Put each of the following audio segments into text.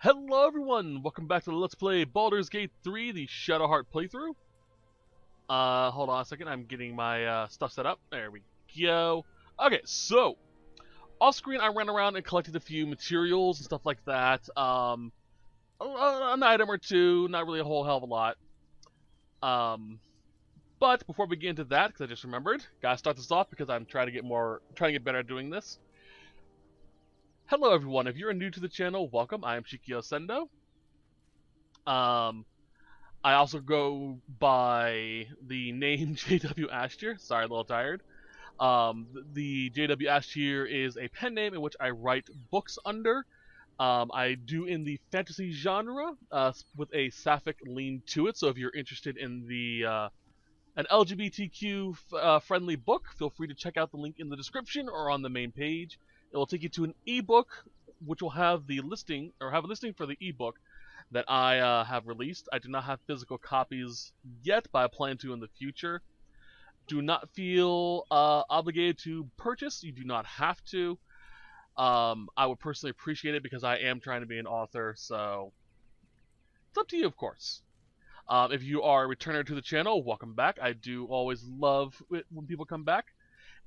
Hello everyone! Welcome back to the Let's Play Baldur's Gate 3, the Shadowheart playthrough. Hold on a second, I'm getting my stuff set up. There we go. Okay, so, off screen I ran around and collected a few materials and stuff like that. An item or two, not really a whole hell of a lot. But before we get into that, because I just remembered, gotta start this off because I'm trying to get better at doing this. Hello everyone, if you're new to the channel, welcome. I am Shikio Sendo. I also go by the name JW Ashtier. Sorry, a little tired. The JW Ashtier is a pen name in which I write books under. I do in the fantasy genre with a sapphic lean to it. So if you're interested in an LGBTQ friendly book, feel free to check out the link in the description or on the main page. It will take you to an ebook, which will have a listing for the ebook that I have released. I do not have physical copies yet, but I plan to in the future. Do not feel obligated to purchase. You do not have to. I would personally appreciate it because I am trying to be an author, so it's up to you, of course. If you are a returner to the channel, welcome back. I do always love it when people come back,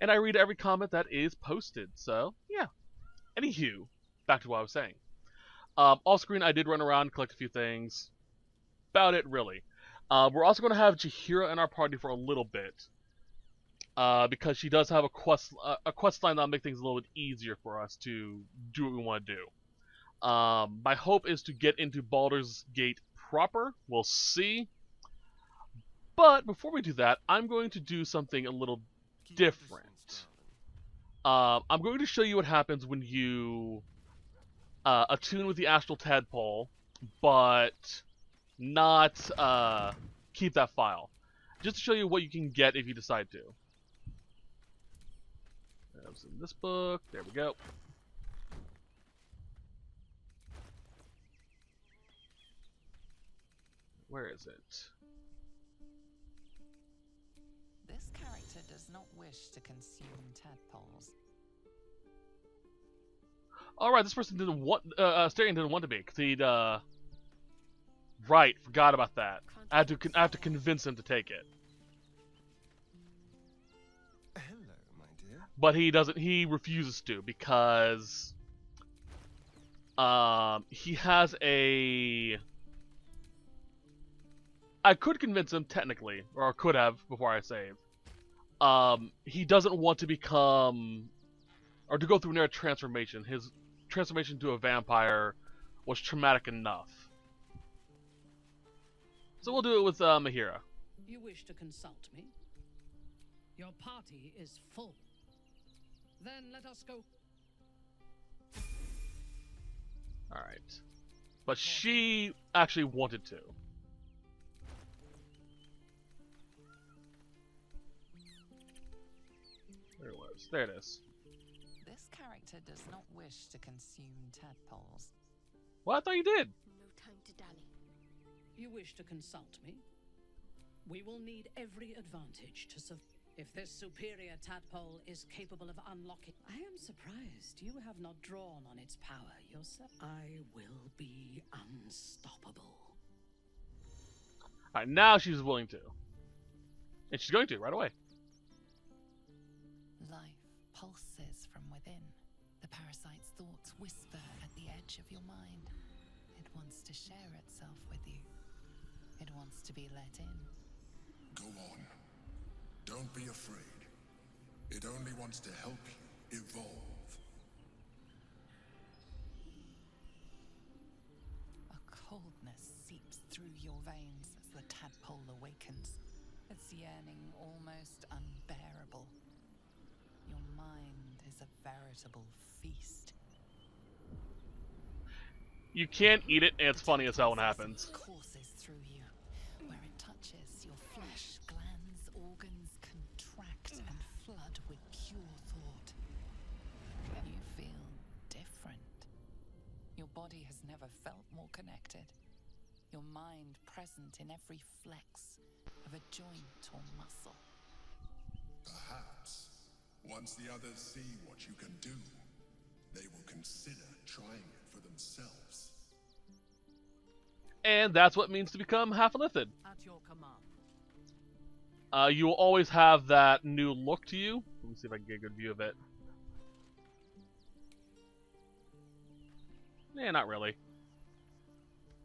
and I read every comment that is posted, so yeah. Anywho, back to what I was saying. Off screen, I did run around, collect a few things. About it, really. We're also going to have Jaheira in our party for a little bit, because she does have a quest line that'll make things a little bit easier for us to do what we want to do. My hope is to get into Baldur's Gate proper. We'll see. But before we do that, I'm going to do something a little different. I'm going to show you what happens when you attune with the Astral Tadpole, but not keep that file. Just to show you what you can get if you decide to. That was in this book. There we go. Where is it? This character does not wish to consume tadpoles. Alright, this person didn't want, Starion didn't want to be, because he'd, right, forgot about that. I have to convince him to take it. Hello, my dear. But he refuses to, because, he has I could convince him, technically, or could have, before I saved. He doesn't want to become, or to go through another transformation. His transformation to a vampire was traumatic enough. So we'll do it with Jaheira. You wish to consult me? Your party is full. Then let us go. Alright. But she actually wanted to. There it was. There it is. This character does not wish to consume tadpoles. Well, I thought you did. No time to dally. You wish to consult me? We will need every advantage to survive. If this superior tadpole is capable of unlocking, I am surprised you have not drawn on its power yourself. I will be unstoppable. Alright, now she's willing to. And she's going to, right away. Life pulses from within. The parasite's thoughts whisper at the edge of your mind. It wants to share itself with you. It wants to be let in. Go on. Don't be afraid. It only wants to help you evolve. A coldness seeps through your veins as the tadpole awakens. Its yearning almost unbearable. Your mind is a veritable feast. You can't eat it, and it's funny as hell when it happens. Courses through you. Where it touches, your flesh, glands, organs contract and flood with pure thought. You feel different. Your body has never felt more connected. Your mind present in every flex of a joint or muscle. Perhaps, once the others see what you can do, they will consider trying it for themselves. And that's what it means to become half-elithid. At your command. You will always have that new look to you. Let me see if I can get a good view of it. Eh, not really.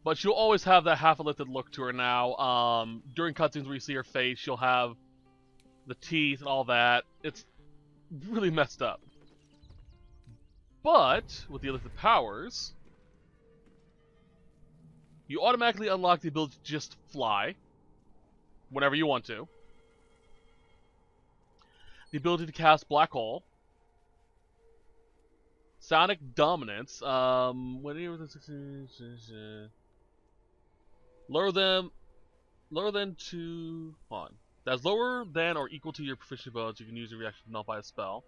But she'll always have that half-elithid look to her now. During cutscenes where you see her face, she'll have the teeth and all that. It's really messed up. But, with the elithid powers, you automatically unlock the ability to just fly whenever you want to. The ability to cast Black Hole. Sonic Dominance. Lower than to... Hold on. That's lower than or equal to your proficient bonus. You can use a reaction to nullify a spell.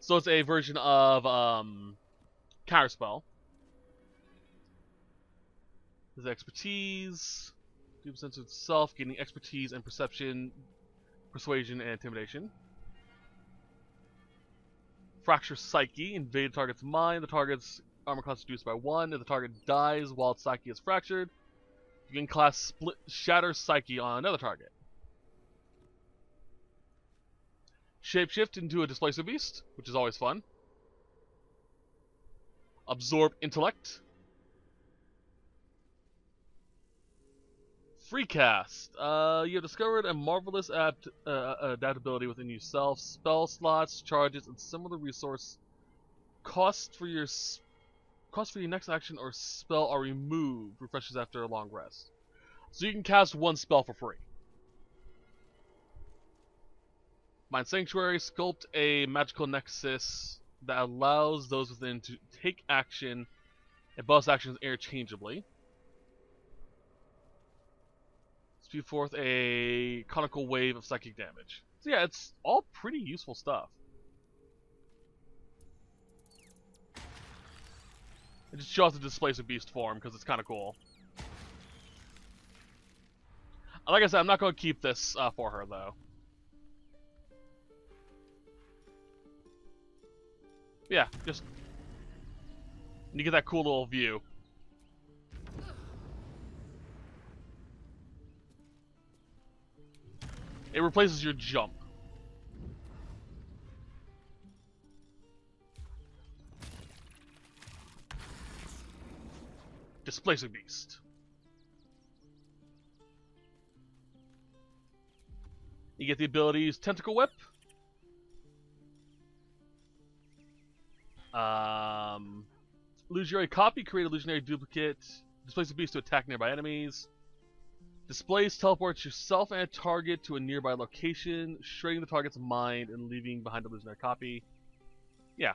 So it's a version of counterspell. There's expertise. Deep sense of self, gaining expertise and perception, persuasion, and intimidation. Fracture Psyche. Invade the target's mind. The target's armor class is reduced by 1. If the target dies while its Psyche is fractured, you can class Split Shatter Psyche on another target. Shapeshift into a Displacer Beast, which is always fun. Absorb Intellect. Free Cast. You have discovered a marvelous adaptability within yourself. Spell slots, charges, and similar resource cost for your next action or spell are removed. Refreshes after a long rest. So you can cast one spell for free. Mind Sanctuary. Sculpt a magical nexus that allows those within to take action and bonus actions interchangeably. Spew forth a conical wave of psychic damage. So yeah, it's all pretty useful stuff. It just shows the Displacer Beast form because it's kind of cool. Like I said, I'm not going to keep this for her though. Yeah, just you get that cool little view. It replaces your jump. Displacer Beast. You get the abilities Tentacle Whip. Illusionary Copy, create illusionary duplicate. Displace the beast to attack nearby enemies. Displace teleports yourself and a target to a nearby location, shredding the target's mind and leaving behind the illusionary copy. Yeah.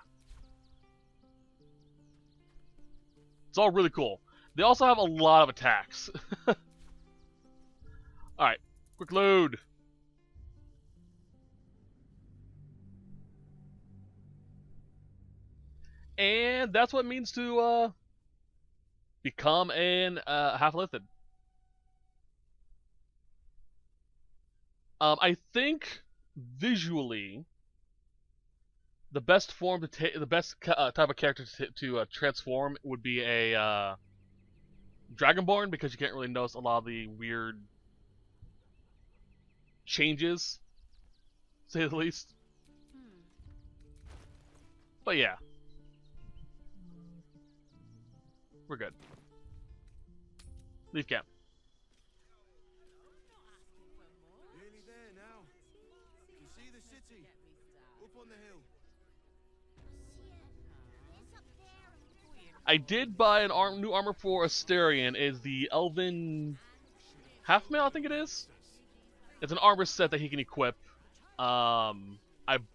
It's all really cool. They also have a lot of attacks. Alright, quick load. And that's what it means to become an half-elithid. I think visually, the best form to take, the best type of character to transform would be a Dragonborn, because you can't really notice a lot of the weird changes, to say the least. But yeah, we're good. Leave camp. Nearly there now. You see the city up on the hill. I did buy an new armor for Asterion. Is the Elven Half-Mail, I think it is. It's an armor set that he can equip. I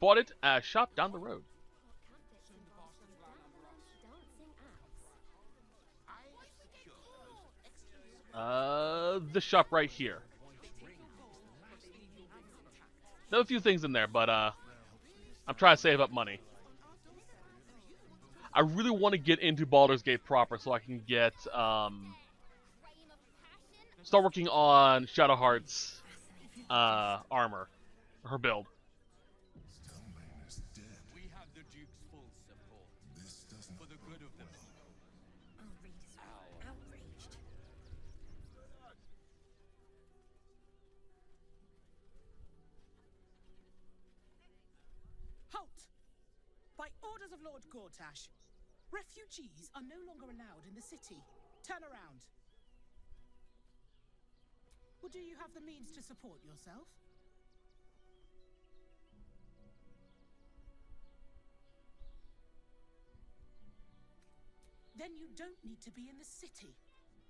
bought it at a shop down the road. This shop right here. There are a few things in there, but I'm trying to save up money. I really want to get into Baldur's Gate proper so I can get start working on Shadowheart's armor, her build. We have the Duke's full support. This doesn't For the good of them. of Lord Gortash. Refugees are no longer allowed in the city. Turn around. Or do you have the means to support yourself? Then you don't need to be in the city.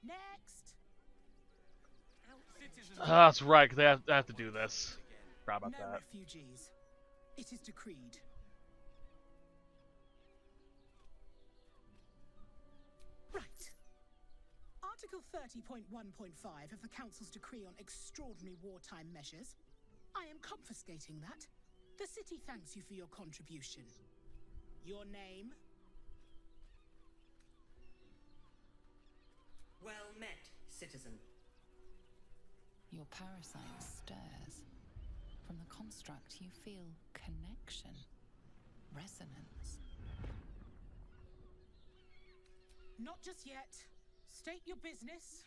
Next! That's right, 'cause they have to do this. Forgot about No that. refugees. It is decreed. Right. Article 30.1.5 of the Council's decree on extraordinary wartime measures. I am confiscating that. The city thanks you for your contribution. Your name? Well met, citizen. Your parasite stirs. From the construct, you feel connection, resonance. Not just yet. State your business.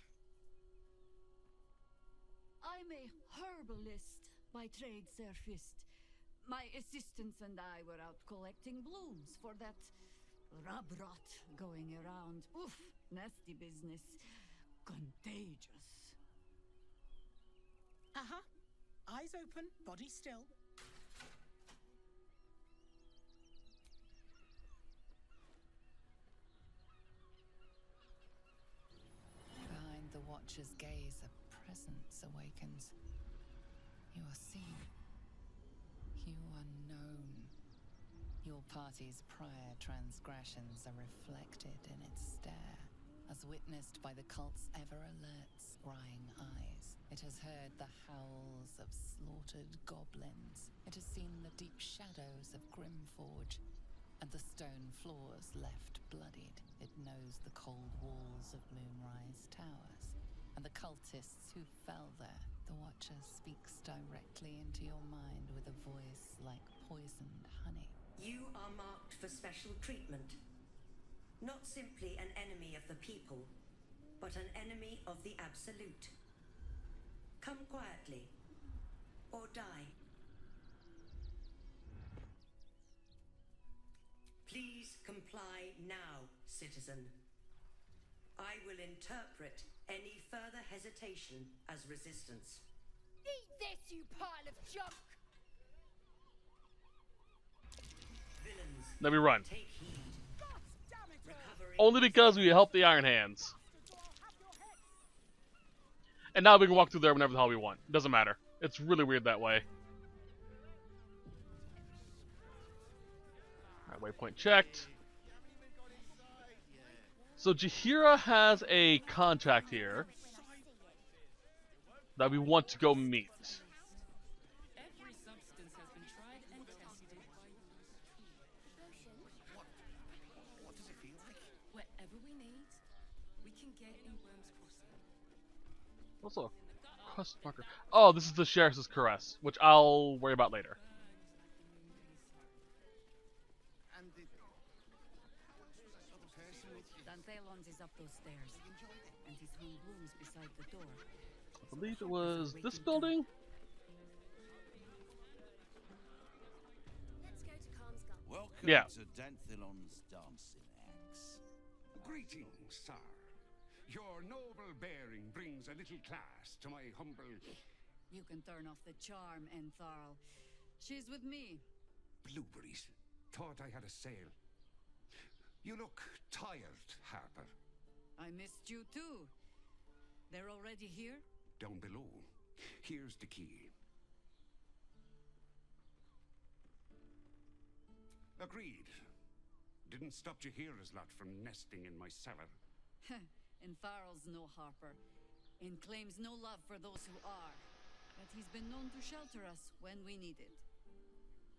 I'm a herbalist by trade, Sir Fist. My assistants and I were out collecting blooms for that rub rot going around. Oof, nasty business. Contagious. Uh-huh. Eyes open, body still. Behind the Watcher's gaze, a presence awakens. You are seen. You are known. Your party's prior transgressions are reflected in its stare, as witnessed by the cult's ever-alert, scrying eyes. It has heard the howls of slaughtered goblins. It has seen the deep shadows of Grimforge, and the stone floors left bloodied. It knows the cold walls of Moonrise Towers, and the cultists who fell there. The Watcher speaks directly into your mind with a voice like poisoned honey. You are marked for special treatment. Not simply an enemy of the people, but an enemy of the Absolute. Come quietly, or die. Please comply now, citizen. I will interpret any further hesitation as resistance. Eat this, you pile of junk! Villains, Let me run. take heed. Recovering Only because we helped the Iron Hands. And now we can walk through there whenever the hell we want. Doesn't matter. It's really weird that way. Alright, waypoint checked. So Jaheira has a contract here that we want to go meet. Every substance has been tried and tested. What does it feel like? Whatever we need, we can get in Worm's Crossing. Also, a quest marker. Oh, this is the Sheriff's Caress, which I'll worry about later. And the... Dantelons is up those stairs, and he's hung blooms beside the door. I believe it was this building? Let's go to Calmskull. Welcome Yeah. to Danthilon's dancing axe. Greetings, sir. Your noble bearing brings a little class to my humble... You can turn off the charm, Entharl. She's with me. Blueberries. Thought I had a sale. You look tired, Harper. I missed you too. They're already here? Down below. Here's the key. Agreed. Didn't stop Jaheira's lot from nesting in my cellar. Entharl's no harper, and claims no love for those who are. But he's been known to shelter us when we need it.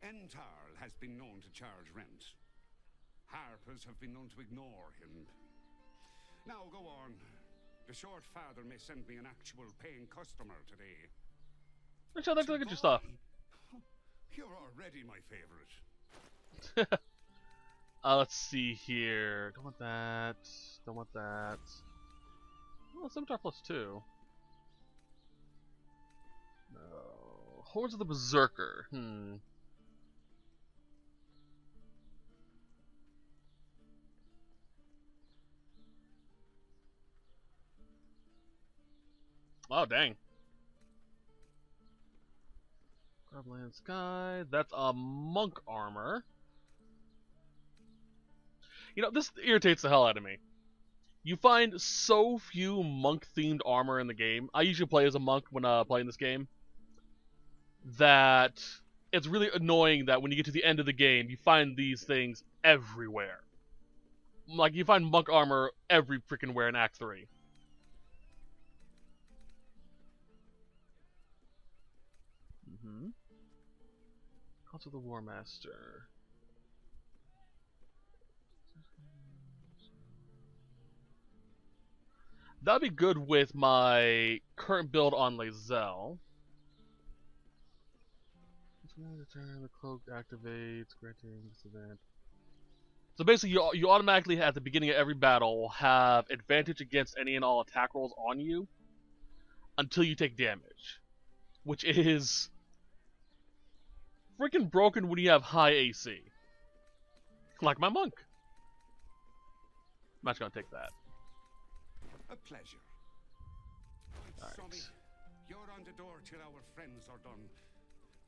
Entarl has been known to charge rent. Harpers have been known to ignore him. Now go on. The short father may send me an actual paying customer today. Actually, I'd like to look at your stuff. You're already my favorite. Let's see here. Don't want that. Don't want that. Oh, Scimitar +2. No. Horns of the Berserker. Oh, dang. Scrubland Sky. That's a monk armor. You know, this irritates the hell out of me. You find so few monk-themed armor in the game. I usually play as a monk when playing this game. That it's really annoying that when you get to the end of the game, you find these things everywhere. Like, you find monk armor every freaking where in Act 3. Mm-hmm. Call to the War Master. That'd be good with my current build on Lae'zel. The cloak activates, granting this event. So basically, you automatically, at the beginning of every battle, have advantage against any and all attack rolls on you until you take damage. Which is freaking broken when you have high AC. Like my monk. I'm actually gonna take that. A pleasure. All right. Sonny, you're on the door till our friends are done.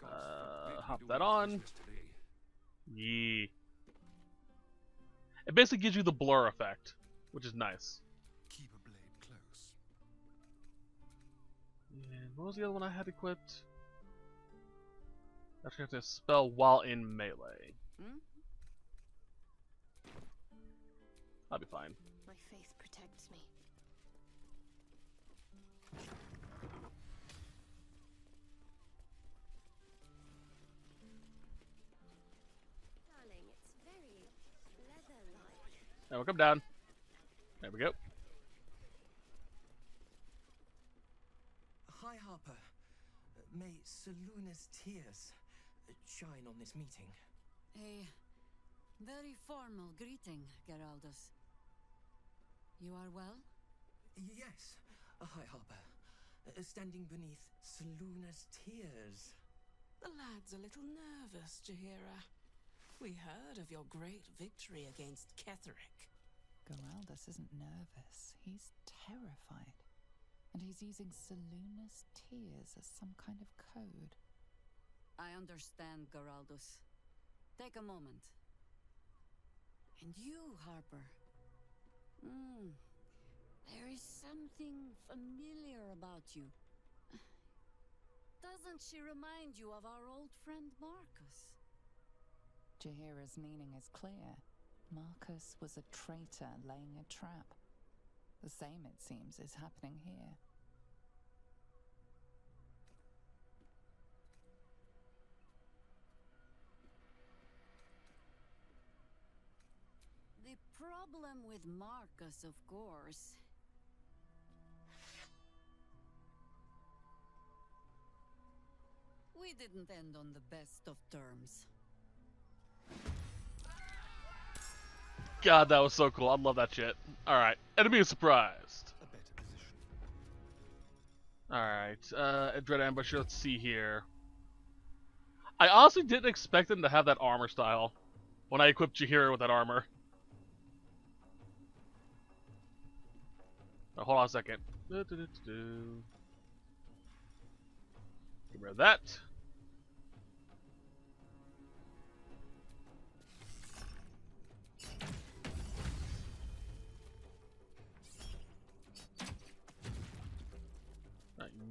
Hop that on. Yee. It basically gives you the blur effect, which is nice. Keep a blade close. And what was the other one I had equipped? Actually, have to spell while in melee. I'll be fine. My faith protects me. Darling, it's very leather-like. Now we'll come down. There we go. Hi, Harper. May Seluna's tears shine on this meeting. A very formal greeting, Geraldus. You are well? Yes. Hi, Harper. Standing beneath Seluna's tears. The lad's a little nervous, Jaheira. We heard of your great victory against Ketheric. Geraldus isn't nervous. He's terrified. And he's using Seluna's tears as some kind of code. I understand, Geraldus. Take a moment. And you, Harper. There is something familiar about you. Doesn't she remind you of our old friend Marcus? Jaheira's meaning is clear. Marcus was a traitor laying a trap. The same, it seems, is happening here. The problem with Marcus, of course. We didn't end on the best of terms. God, that was so cool. I love that shit. Alright, enemy is surprised. A better position. Alright, Dread Ambusher, let's see here. I honestly didn't expect him to have that armor style when I equipped Jaheira with that armor. Oh, hold on a second. Get rid of that.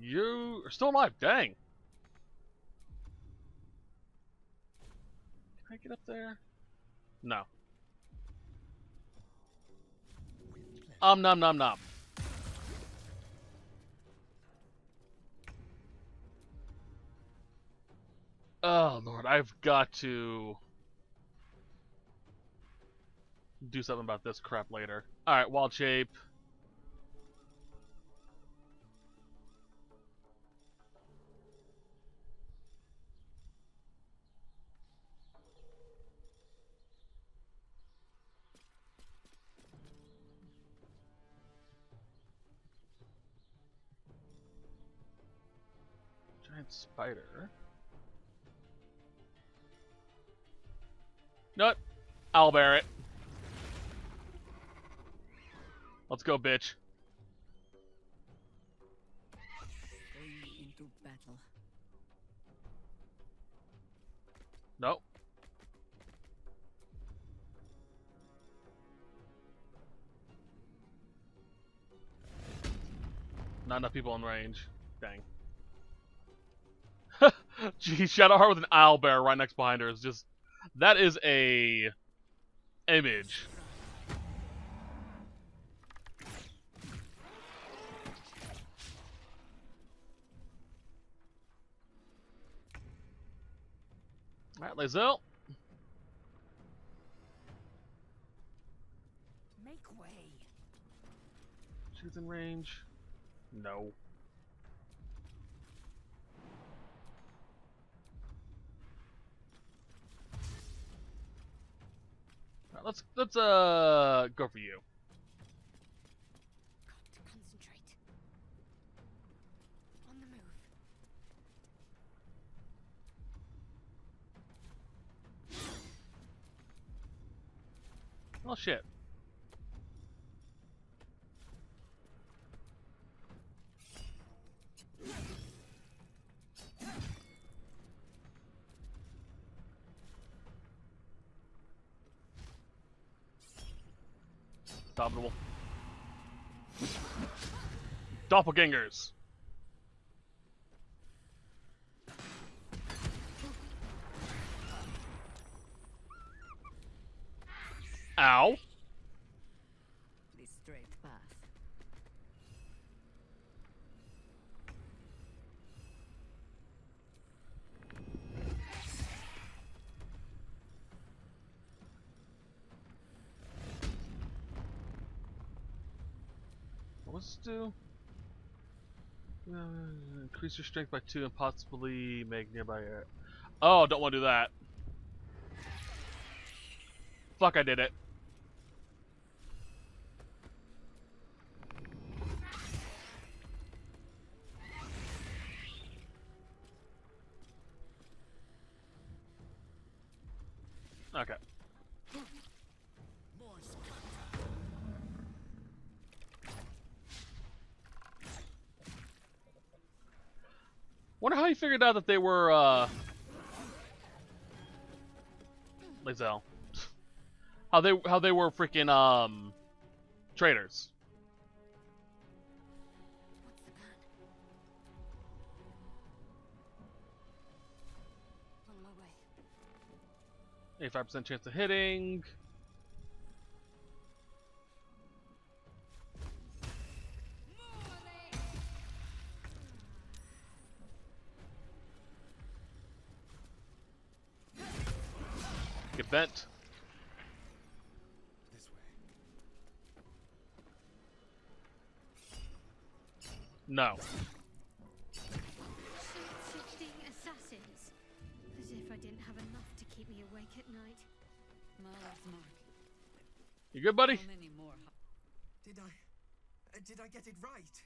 You are still alive, dang. Can I get up there? No. Nom nom nom. Oh Lord, I've got to do something about this crap later. Alright, wild shape. Giant spider. Nut. I'll bear it. Let's go, bitch. to battle. Nope. Not enough people in range. Dang. Geez, Shadowheart with an owlbear right next behind her is just... That is a... image. Alright, Lae'zel. Make way. She's in range. No. Alright, let's go for you. Got to concentrate. On the move. Oh shit. Dominable. Doppelgangers. Ow. The straight path. What's this do? Increase your strength by 2 and possibly make nearby air. Oh, don't want to do that. Fuck, I did it. Okay. Wonder how he figured out that they were, Lae'zel. How they were freaking, traitors. What's the plan? On my way. 85% chance of hitting. Get bent. This way. No. Shifting assassins. As if I didn't have enough to keep me awake at night. Mother's mark. You good, buddy? How many more? Did I get it right?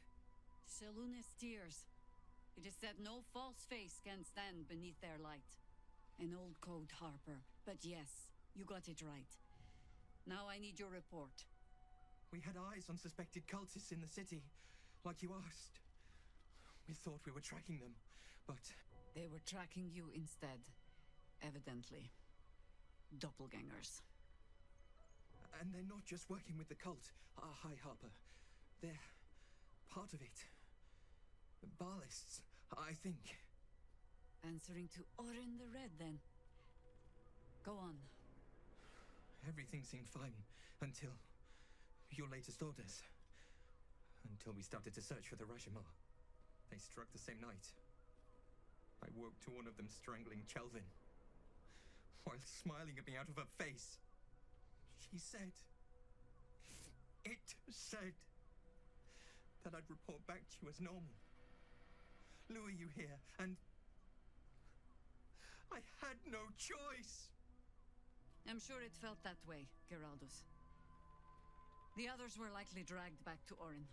Seluna's tears. It is said no false face can stand beneath their light. An old code, Harper. But yes, you got it right. Now I need your report. We had eyes on suspected cultists in the city, like you asked. We thought we were tracking them, but... They were tracking you instead. Evidently. Doppelgangers. And they're not just working with the cult. Hi, Harper. They're part of it. Ballists, I think. Answering to Orin the Red, then. Go on. Everything seemed fine until your latest orders. Until we started to search for the Rashomar. They struck the same night. I woke to one of them strangling Chelvin, while smiling at me out of her face. She said... It said... that I'd report back to you as normal. Lure you here, and... I had no choice! I'm sure it felt that way, Geraldus. The others were likely dragged back to Orin.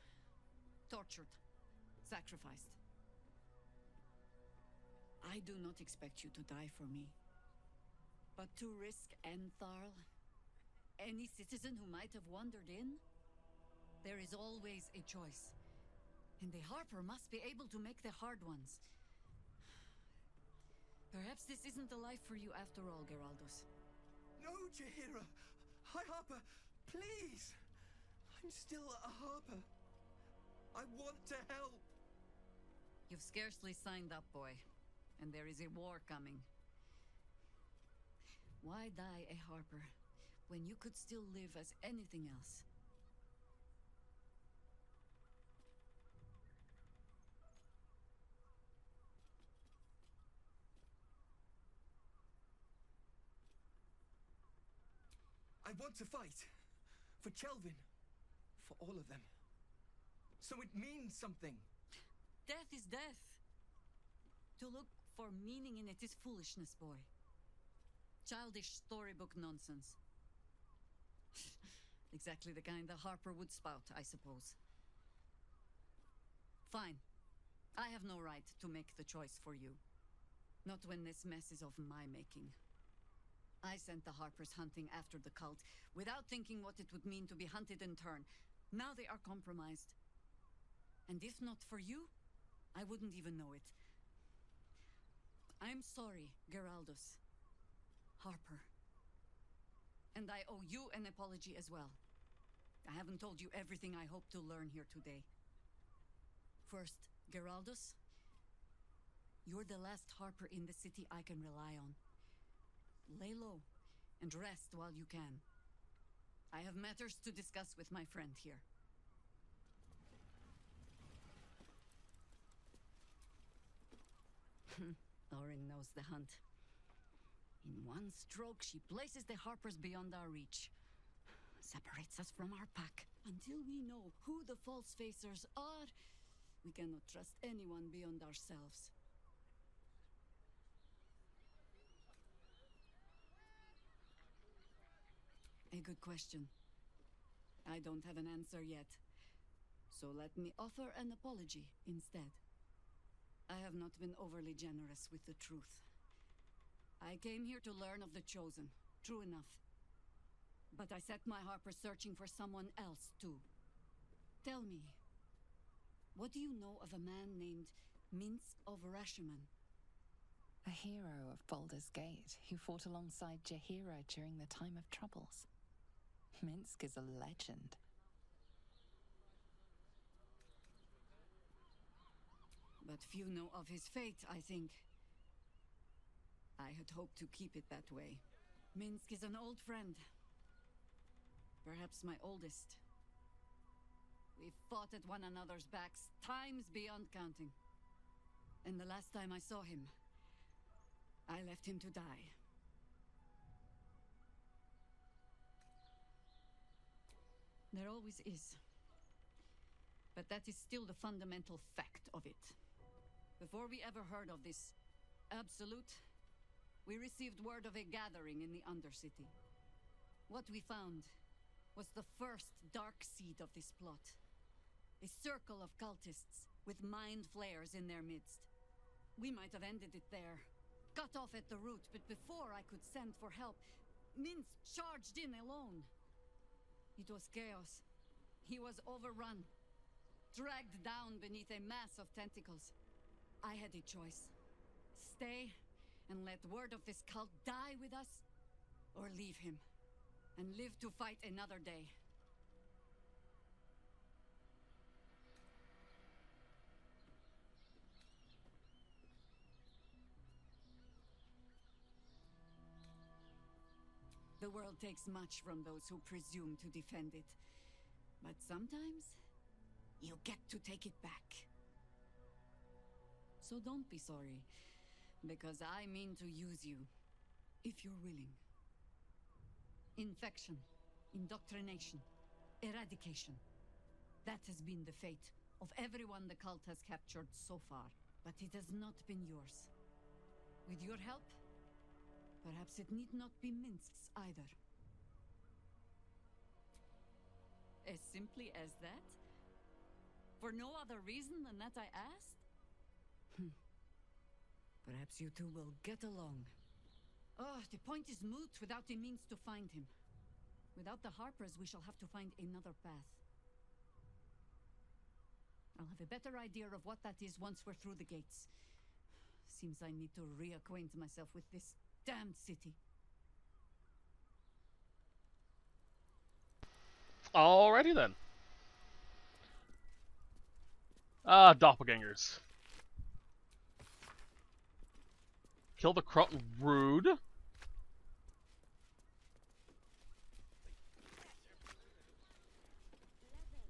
Tortured. Sacrificed. I do not expect you to die for me. But to risk Entharl, any citizen who might have wandered in, there is always a choice. And the Harper must be able to make the hard ones. Perhaps this isn't the life for you after all, Geraldos. No, Jaheira! Hi, Harper! Please! I'm still a Harper. I want to help! You've scarcely signed up, boy. And there is a war coming. Why die a Harper when you could still live as anything else? I want to fight. For Chelvin. For all of them. So it means something. Death is death. To look for meaning in it is foolishness, boy. Childish storybook nonsense. Exactly the kind the Harper would spout, I suppose. Fine. I have no right to make the choice for you. Not when this mess is of my making. I sent the Harpers hunting after the cult, without thinking what it would mean to be hunted in turn. Now they are compromised. And if not for you, I wouldn't even know it. I'm sorry, Geraldos. Harper. And I owe you an apology as well. I haven't told you everything I hope to learn here today. First, Geraldos, you're the last Harper in the city I can rely on. Lay low and rest while you can. I have matters to discuss with my friend here. Larian knows the hunt. In one stroke, she places the Harpers beyond our reach. Separates us from our pack. Until we know who the false facers are, we cannot trust anyone beyond ourselves. A good question. I don't have an answer yet. So let me offer an apology instead. I have not been overly generous with the truth. I came here to learn of the Chosen. True enough. But I set my Harper searching for someone else, too. Tell me, what do you know of a man named Minsk of Rashomon? A hero of Baldur's Gate who fought alongside Jaheira during the time of troubles. Minsk is a legend. But few know of his fate, I think. I had hoped to keep it that way. Minsk is an old friend. Perhaps my oldest. We fought at one another's backs, times beyond counting. And the last time I saw him, I left him to die. There always is. But that is still the fundamental fact of it. Before we ever heard of this Absolute, we received word of a gathering in the Undercity. What we found was the first dark seed of this plot. A circle of cultists with mind flayers in their midst. We might have ended it there, cut off at the root, but before I could send for help, Minsk charged in alone. It was chaos. He was overrun, dragged down beneath a mass of tentacles. I had a choice. Stay and let word of this cult die with us, or leave him and live to fight another day. The world takes much from those who presume to defend it. But sometimes, you get to take it back. So don't be sorry, because I mean to use you, if you're willing. Infection, indoctrination, eradication. That has been the fate of everyone the cult has captured so far, but it has not been yours. With your help, perhaps it need not be Minsk's either. As simply as that? For no other reason than that I asked? Perhaps you two will get along. Oh, the point is moot without a means to find him. Without the Harpers, we shall have to find another path. I'll I'll have a better idea of what that is once we're through the gates. Seems I need to reacquaint myself with this damned city. Alrighty then. Ah, doppelgangers. Kill the Croton. Rude.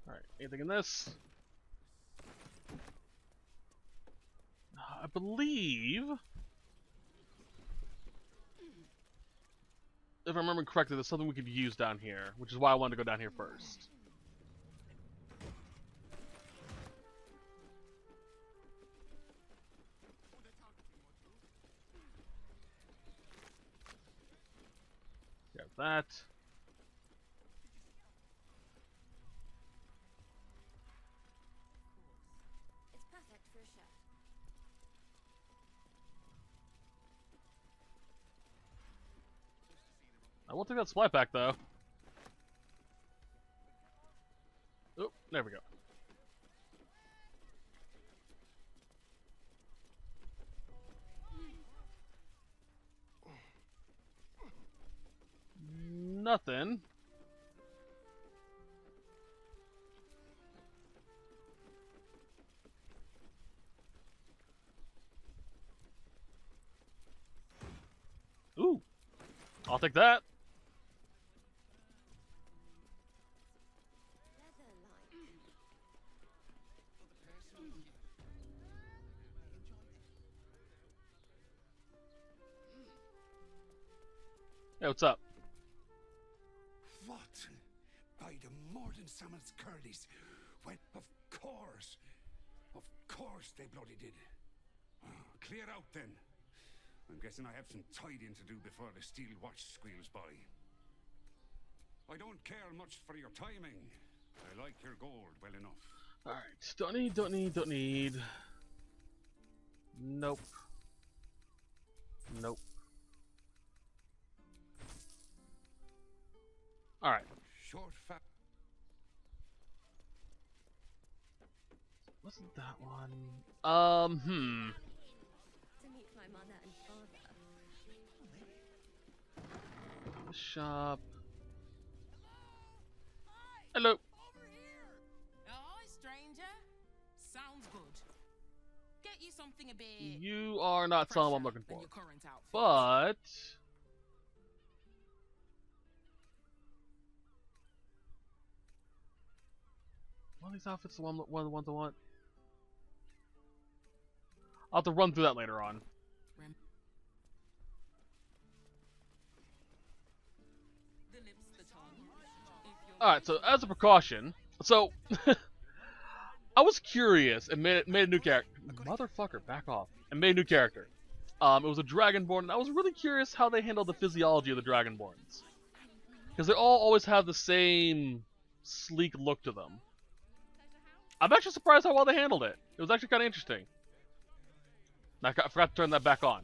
Alright, anything in this? I believe, if I remember correctly, there's something we could use down here, which is why I wanted to go down here first. Got that. It's perfect for a shirt. I won't take that supply pack though. Oh, there we go. Nothing. Ooh, I'll take that. Hey, what's up? What? By the Morden Summons Curlies. Well, of course. Of course they bloody did. Clear out then. I'm guessing I have some tidying to do before the steel watch squeals by. I don't care much for your timing. I like your gold well enough. Alright, don't need. Nope. Nope. Alright. Short fat. Wasn't that one? To meet my mother and father. The shop. Hello. Hi, stranger. Sounds good. Get you something a bit. You are not someone I'm looking than for. your current outfit. But one of these outfits one of the ones I want. I'll have to run through that later on. Alright, so as a precaution, so I was curious and made a new character. Motherfucker, back off. And made a new character. It was a Dragonborn, and I was really curious how they handled the physiology of the Dragonborns. Because they all always have the same sleek look to them. I'm actually surprised how well they handled it. It was actually kind of interesting. I forgot to turn that back on.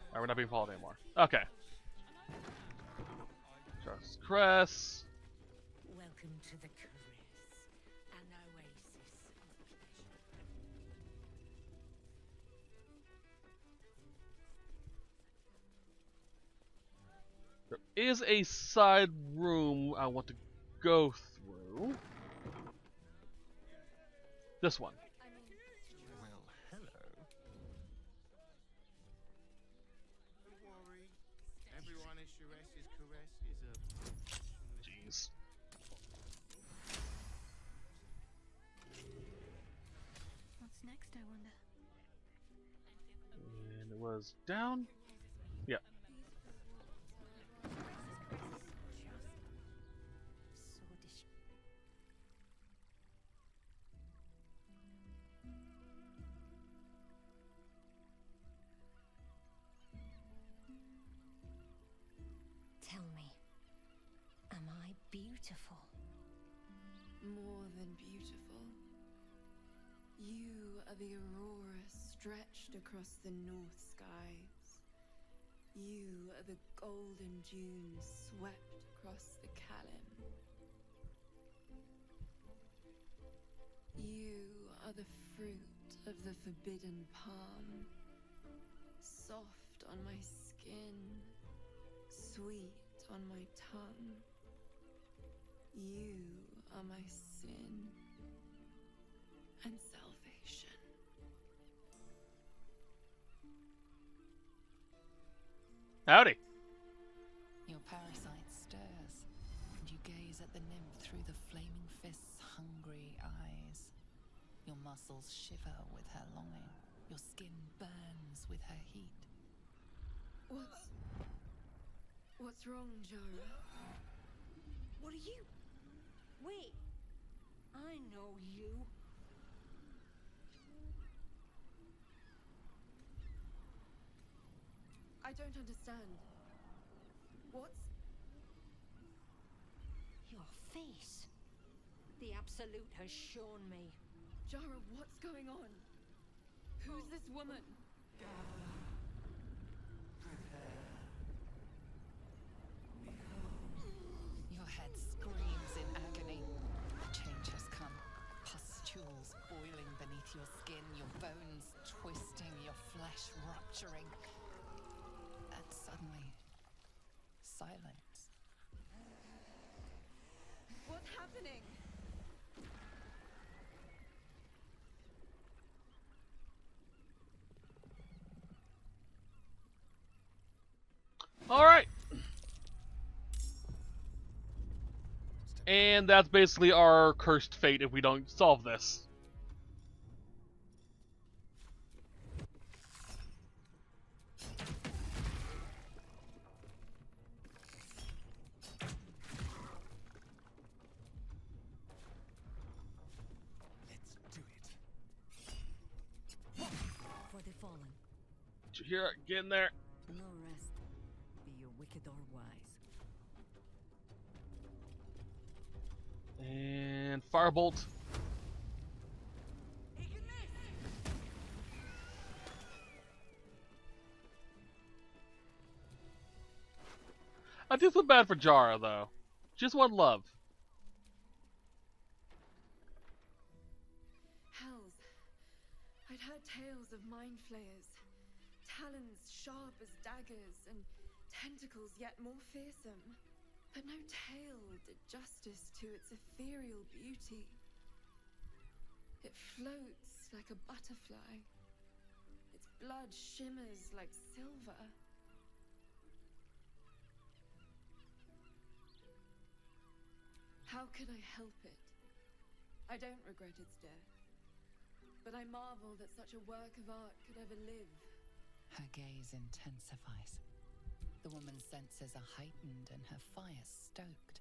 Alright, we're not being followed anymore. Okay. Charles Cress. Welcome to the Caress, an oasis of pleasure. There is a side room I want to go through. This one. Well, hello. Don't worry. Everyone in Sharess's caress is a... Jeez. What's next, I wonder? And it was down? Yeah. Tell me, am I beautiful? More than beautiful. You are the aurora stretched across the north skies. You are the golden dunes swept across the Calym. are the fruit of the forbidden palm. Soft on my skin, sweet on my tongue. You are my sin and salvation. Howdy. Your parasite stirs, and you gaze at the nymph through the flaming fist's hungry eyes. Your muscles shiver with her longing. Your skin burns with her heat. What's wrong, Jara? What are you? Wait, I know you. I don't understand. What's... Your face. The Absolute has shown me. Jara, what's going on? Who's this woman? Your head screams in agony. Change has come. Pustules boiling beneath your skin, your bones twisting, your flesh rupturing. And suddenly, silence. What's happening? Alright. And that's basically our cursed fate if we don't solve this. Let's do it. For the fallen. Did you hear it? Get in there. No rest. Be you wicked or wise. And firebolt. I do feel bad for Jara though. Just one love. Hells. I'd heard tales of mind flayers. Talons sharp as daggers and tentacles yet more fearsome. But no tale did justice to its ethereal beauty. It floats like a butterfly. Its blood shimmers like silver. How could I help it? I don't regret its death. But I marvel that such a work of art could ever live. Her gaze intensifies. The woman's senses are heightened and her fire stoked.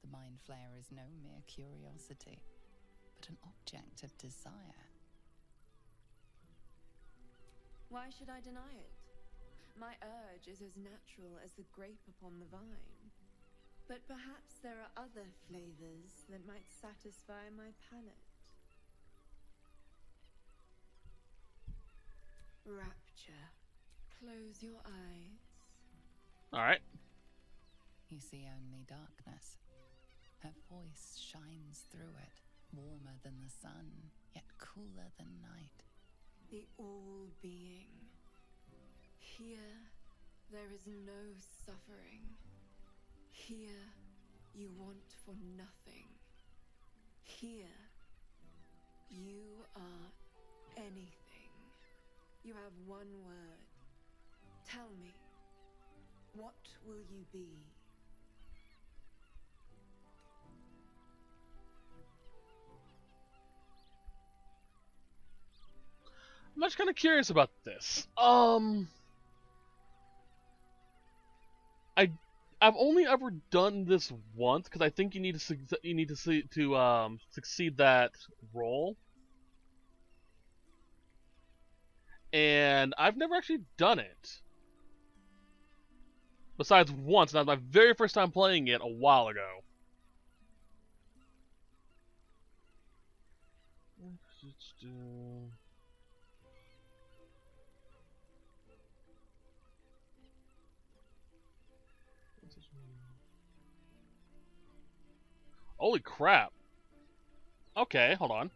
The mind flayer is no mere curiosity, but an object of desire. Why should I deny it? My urge is as natural as the grape upon the vine. But perhaps there are other flavors that might satisfy my palate. Rapture. Close your eyes. Alright. You see only darkness. Her voice shines through it, warmer than the sun, yet cooler than night. The all-being. Here, there is no suffering. Here, you want for nothing. Here, you are anything. You have one word. Tell me, what will you be? I'm just kind of curious about this. I've only ever done this once because I think you need to succeed that role, and I've never actually done it. Besides once, and that was my very first time playing it a while ago. Holy crap. Okay, hold on.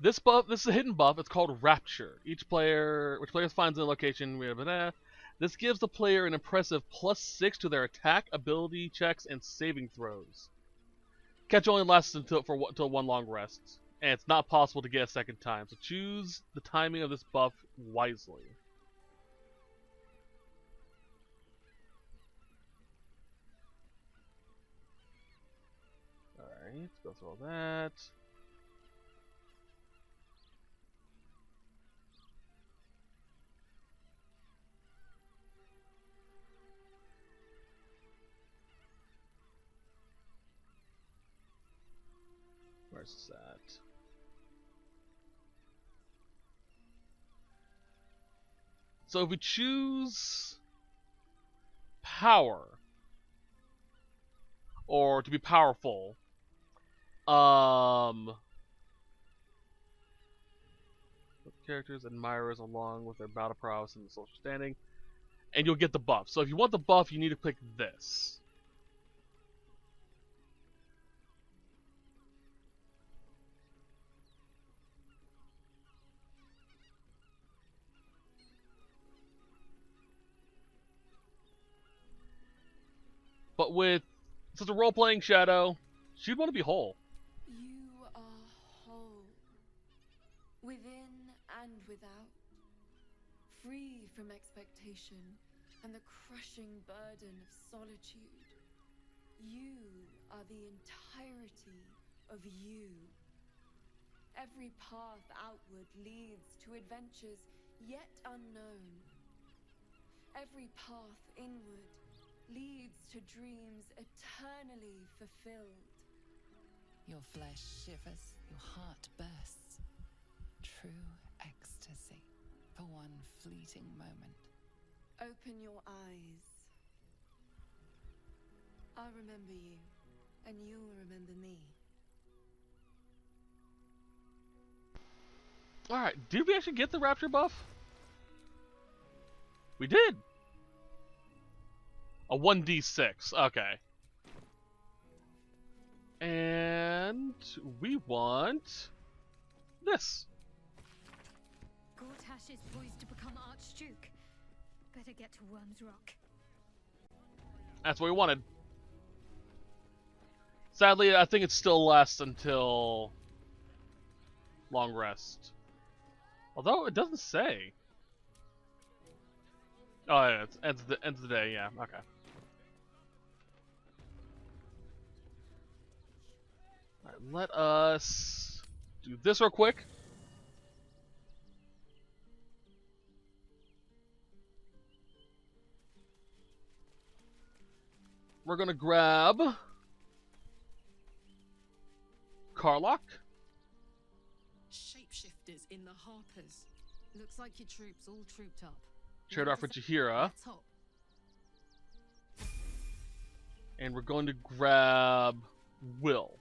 This buff, this is a hidden buff. It's called Rapture. Which player finds in a location. This gives the player an impressive +6 to their attack, ability checks, and saving throws. Catch only lasts until one long rest, and it's not possible to get a second time. So choose the timing of this buff wisely. All right, let's go through all that. Where's that? So if we choose power, or to be powerful, characters admirers along with their battle prowess and social standing, and you'll get the buff. So if you want the buff, you need to click this. But with such a role-playing Shadow, she'd want to be whole. You are whole, within and without, free from expectation and the crushing burden of solitude. You are the entirety of you. Every path outward leads to adventures yet unknown. Every path inward leads to dreams eternally fulfilled. Your flesh shivers, your heart bursts. True ecstasy for one fleeting moment. Open your eyes. I'll remember you, and you'll remember me. Alright, did we actually get the Rapture buff? We did! A 1d6, okay. And we want this. Gortash is poised to become Archduke. Better get to Worm's Rock. That's what we wanted. Sadly, I think it still lasts until long rest. Although it doesn't say. Oh yeah, it ends the day, yeah, okay. Alright, let us do this real quick. We're gonna grab Karlach. Shapeshifters in the Harpers. Looks like your troops all trooped up. Trade off with Jaheira. And we're going to grab Will.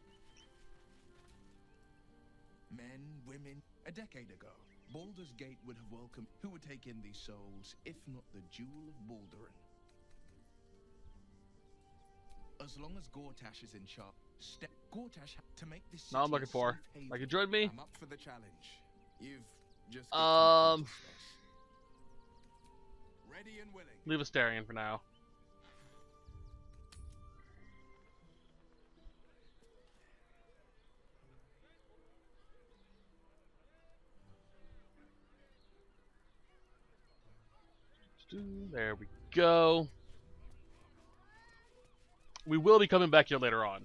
Men, women. A decade ago, Baldur's Gate would have welcomed who would take in these souls, if not the Jewel of Baldur. As long as Gortash is in charge, Gortash to make this city No, I'm looking for. Like, you joined me? I'm up for the challenge. You've just ready and willing. Leave Astarion for now. There we go. We will be coming back here later on.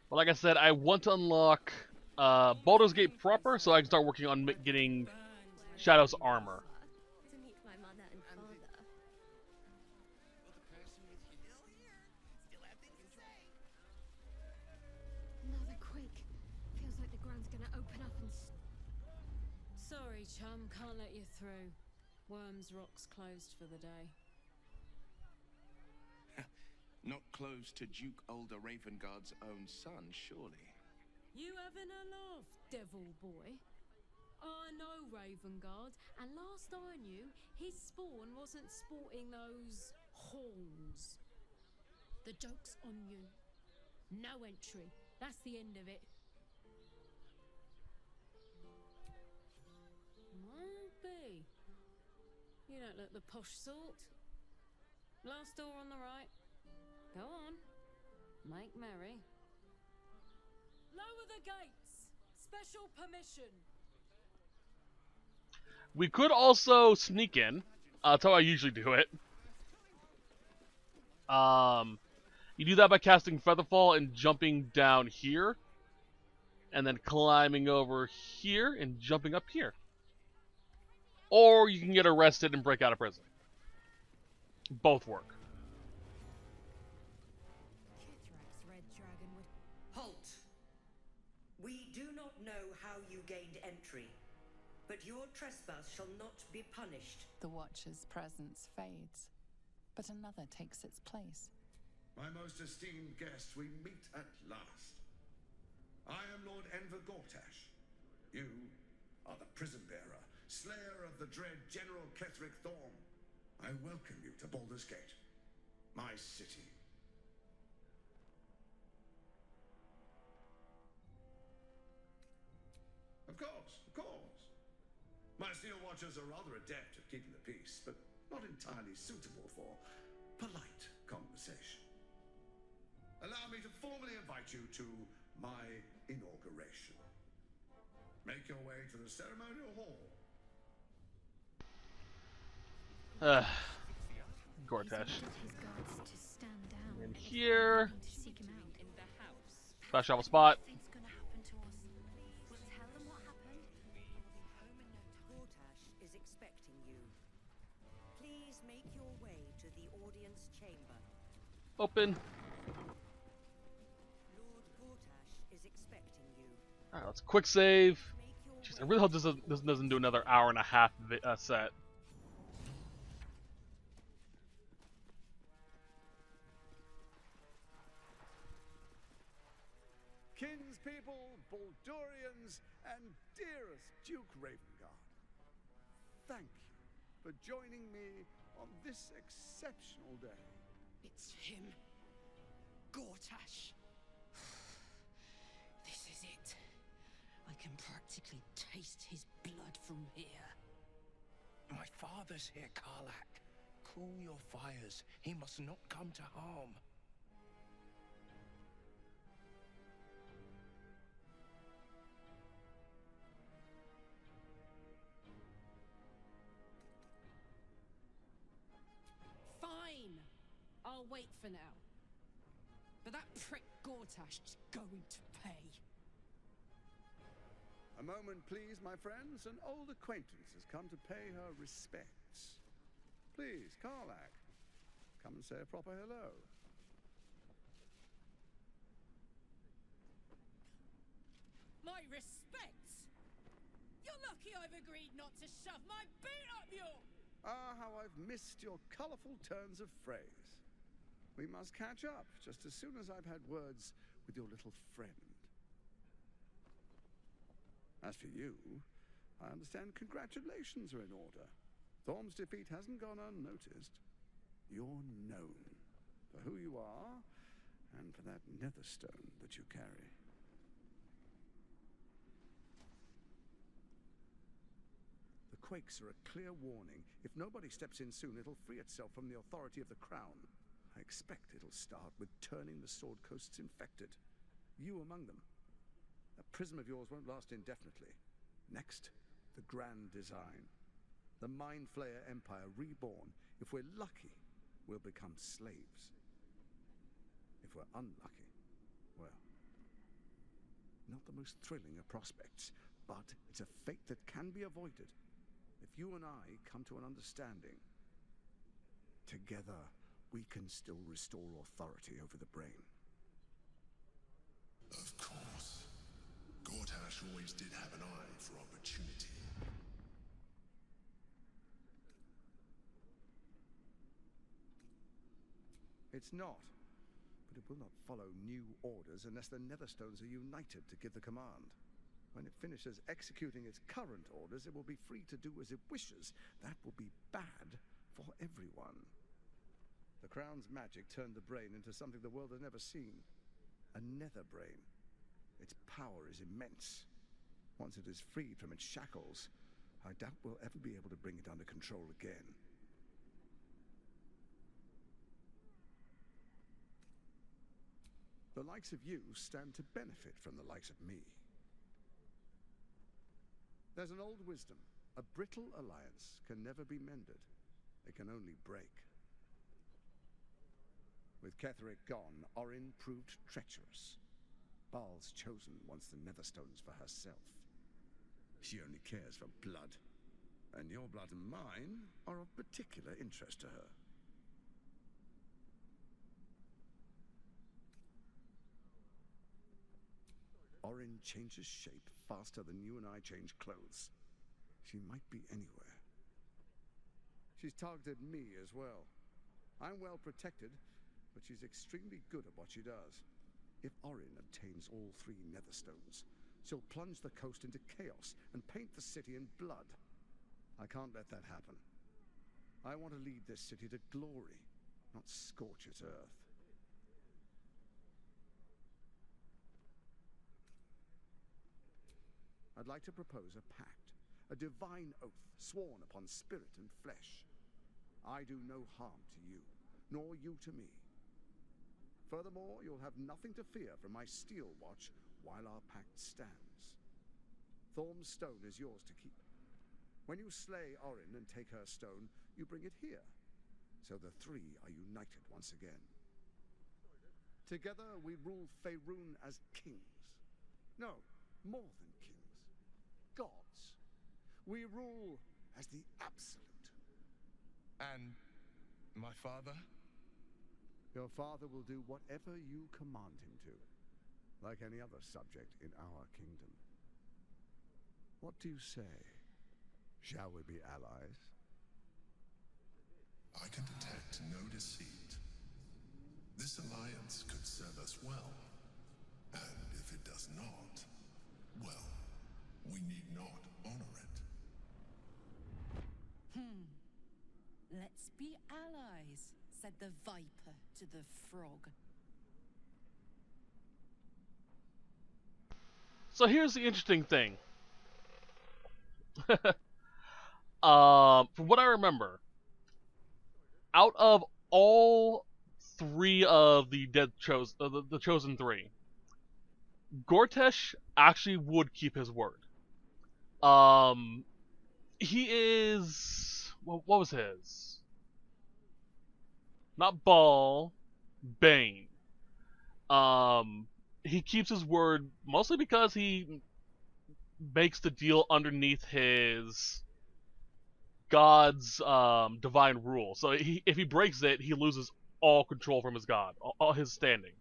But like I said, I want to unlock Baldur's Gate proper so I can start working on getting Shadow's armor. To meet my mother and father. Another quake. Feels like the ground's gonna open up and... Sorry, chum, can't let you through. Worm's Rock's closed for the day. Not close to Duke Ulder Ravengard's own son, surely. You having a laugh, devil boy? I know Ravengard, and last I knew, his spawn wasn't sporting those horns. The joke's on you. No entry. That's the end of it. You don't look the posh sort. Last door on the right. Go on. Make merry. Lower the gates! Special permission! We could also sneak in. That's how I usually do it. You do that by casting Featherfall and jumping down here. And then climbing over here and jumping up here. Or you can get arrested and break out of prison. Both work. Halt! We do not know how you gained entry, but your trespass shall not be punished. The Watcher's presence fades, but another takes its place. My most esteemed guest, we meet at last. I am Lord Enver Gortash. You are the prison bearer, slayer of the dread General Ketheric Thorm. I welcome you to Baldur's Gate, my city. Of course, of course. My Steel Watchers are rather adept at keeping the peace, but not entirely suitable for polite conversation. Allow me to formally invite you to my inauguration. Make your way to the ceremonial hall. Gortash. In here. Flash shovel spot. Gortash is expecting you. Please make your way to the audience chamber. Open. Lord Gortash is expecting you. Alright, let's quick save. Jeez, I really hope this doesn't do another hour and a half set. Kinspeople, Baldurians, and dearest Duke Ravengard, thank you for joining me on this exceptional day. It's him. Gortash. This is it. I can practically taste his blood from here. My father's here, Karlach. Cool your fires. He must not come to harm. Fine. I'll wait for now. But that prick Gortash is going to pay. A moment, please, my friends. An old acquaintance has come to pay her respects. Please, Karlach, come and say a proper hello. My respects! You're lucky I've agreed not to shove my boot up your... Ah, how I've missed your colourful turns of phrase. We must catch up just as soon as I've had words with your little friend. As for you, I understand congratulations are in order. Thorm's defeat hasn't gone unnoticed. You're known for who you are and for that netherstone that you carry. The quakes are a clear warning. If nobody steps in soon, it'll free itself from the authority of the crown. I expect it'll start with turning the Sword Coasts infected. You among them. That prism of yours won't last indefinitely. Next, the grand design. The Mindflayer Empire reborn. If we're lucky, we'll become slaves. If we're unlucky, well, not the most thrilling of prospects, but it's a fate that can be avoided. If you and I come to an understanding, together we can still restore authority over the brain. Of course. Gortash always did have an eye for opportunity. It's not. But it will not follow new orders unless the Netherstones are united to give the command. When it finishes executing its current orders, it will be free to do as it wishes. That will be bad for everyone. The Crown's magic turned the brain into something the world has never seen. A nether brain. Its power is immense. Once it is freed from its shackles, I doubt we'll ever be able to bring it under control again. The likes of you stand to benefit from the likes of me. There's an old wisdom. A brittle alliance can never be mended. It can only break. With Ketheric gone, Orin proved treacherous. Baal's chosen wants the Netherstones for herself. She only cares for blood. And your blood and mine are of particular interest to her. Orin changes shape faster than you and I change clothes. She might be anywhere. She's targeted me as well. I'm well protected, but she's extremely good at what she does. If Orin obtains all 3 Netherstones, she'll plunge the coast into chaos and paint the city in blood. I can't let that happen. I want to lead this city to glory, not scorch its earth. I'd like to propose a pact, a divine oath sworn upon spirit and flesh. I do no harm to you, nor you to me. Furthermore, you'll have nothing to fear from my steel watch while our pact stands. Thorm's stone is yours to keep. When you slay Orin and take her stone, you bring it here, so the 3 are united once again. Together we rule Faerun as kings. No, more than kings. Gods. We rule as the Absolute. And my father? Your father will do whatever you command him to, like any other subject in our kingdom. What do you say? Shall we be allies? I can detect no deceit. This alliance could serve us well. And if it does not, well, we need not honor it. Let's be allies, said the viper to the frog. So here's the interesting thing. From what I remember, out of all 3 of the the chosen 3, Gortesh actually would keep his word. He is what was his? Not Baal, Bane. He keeps his word mostly because he makes the deal underneath his god's divine rule. So if he breaks it, he loses all control from his god, all his standing.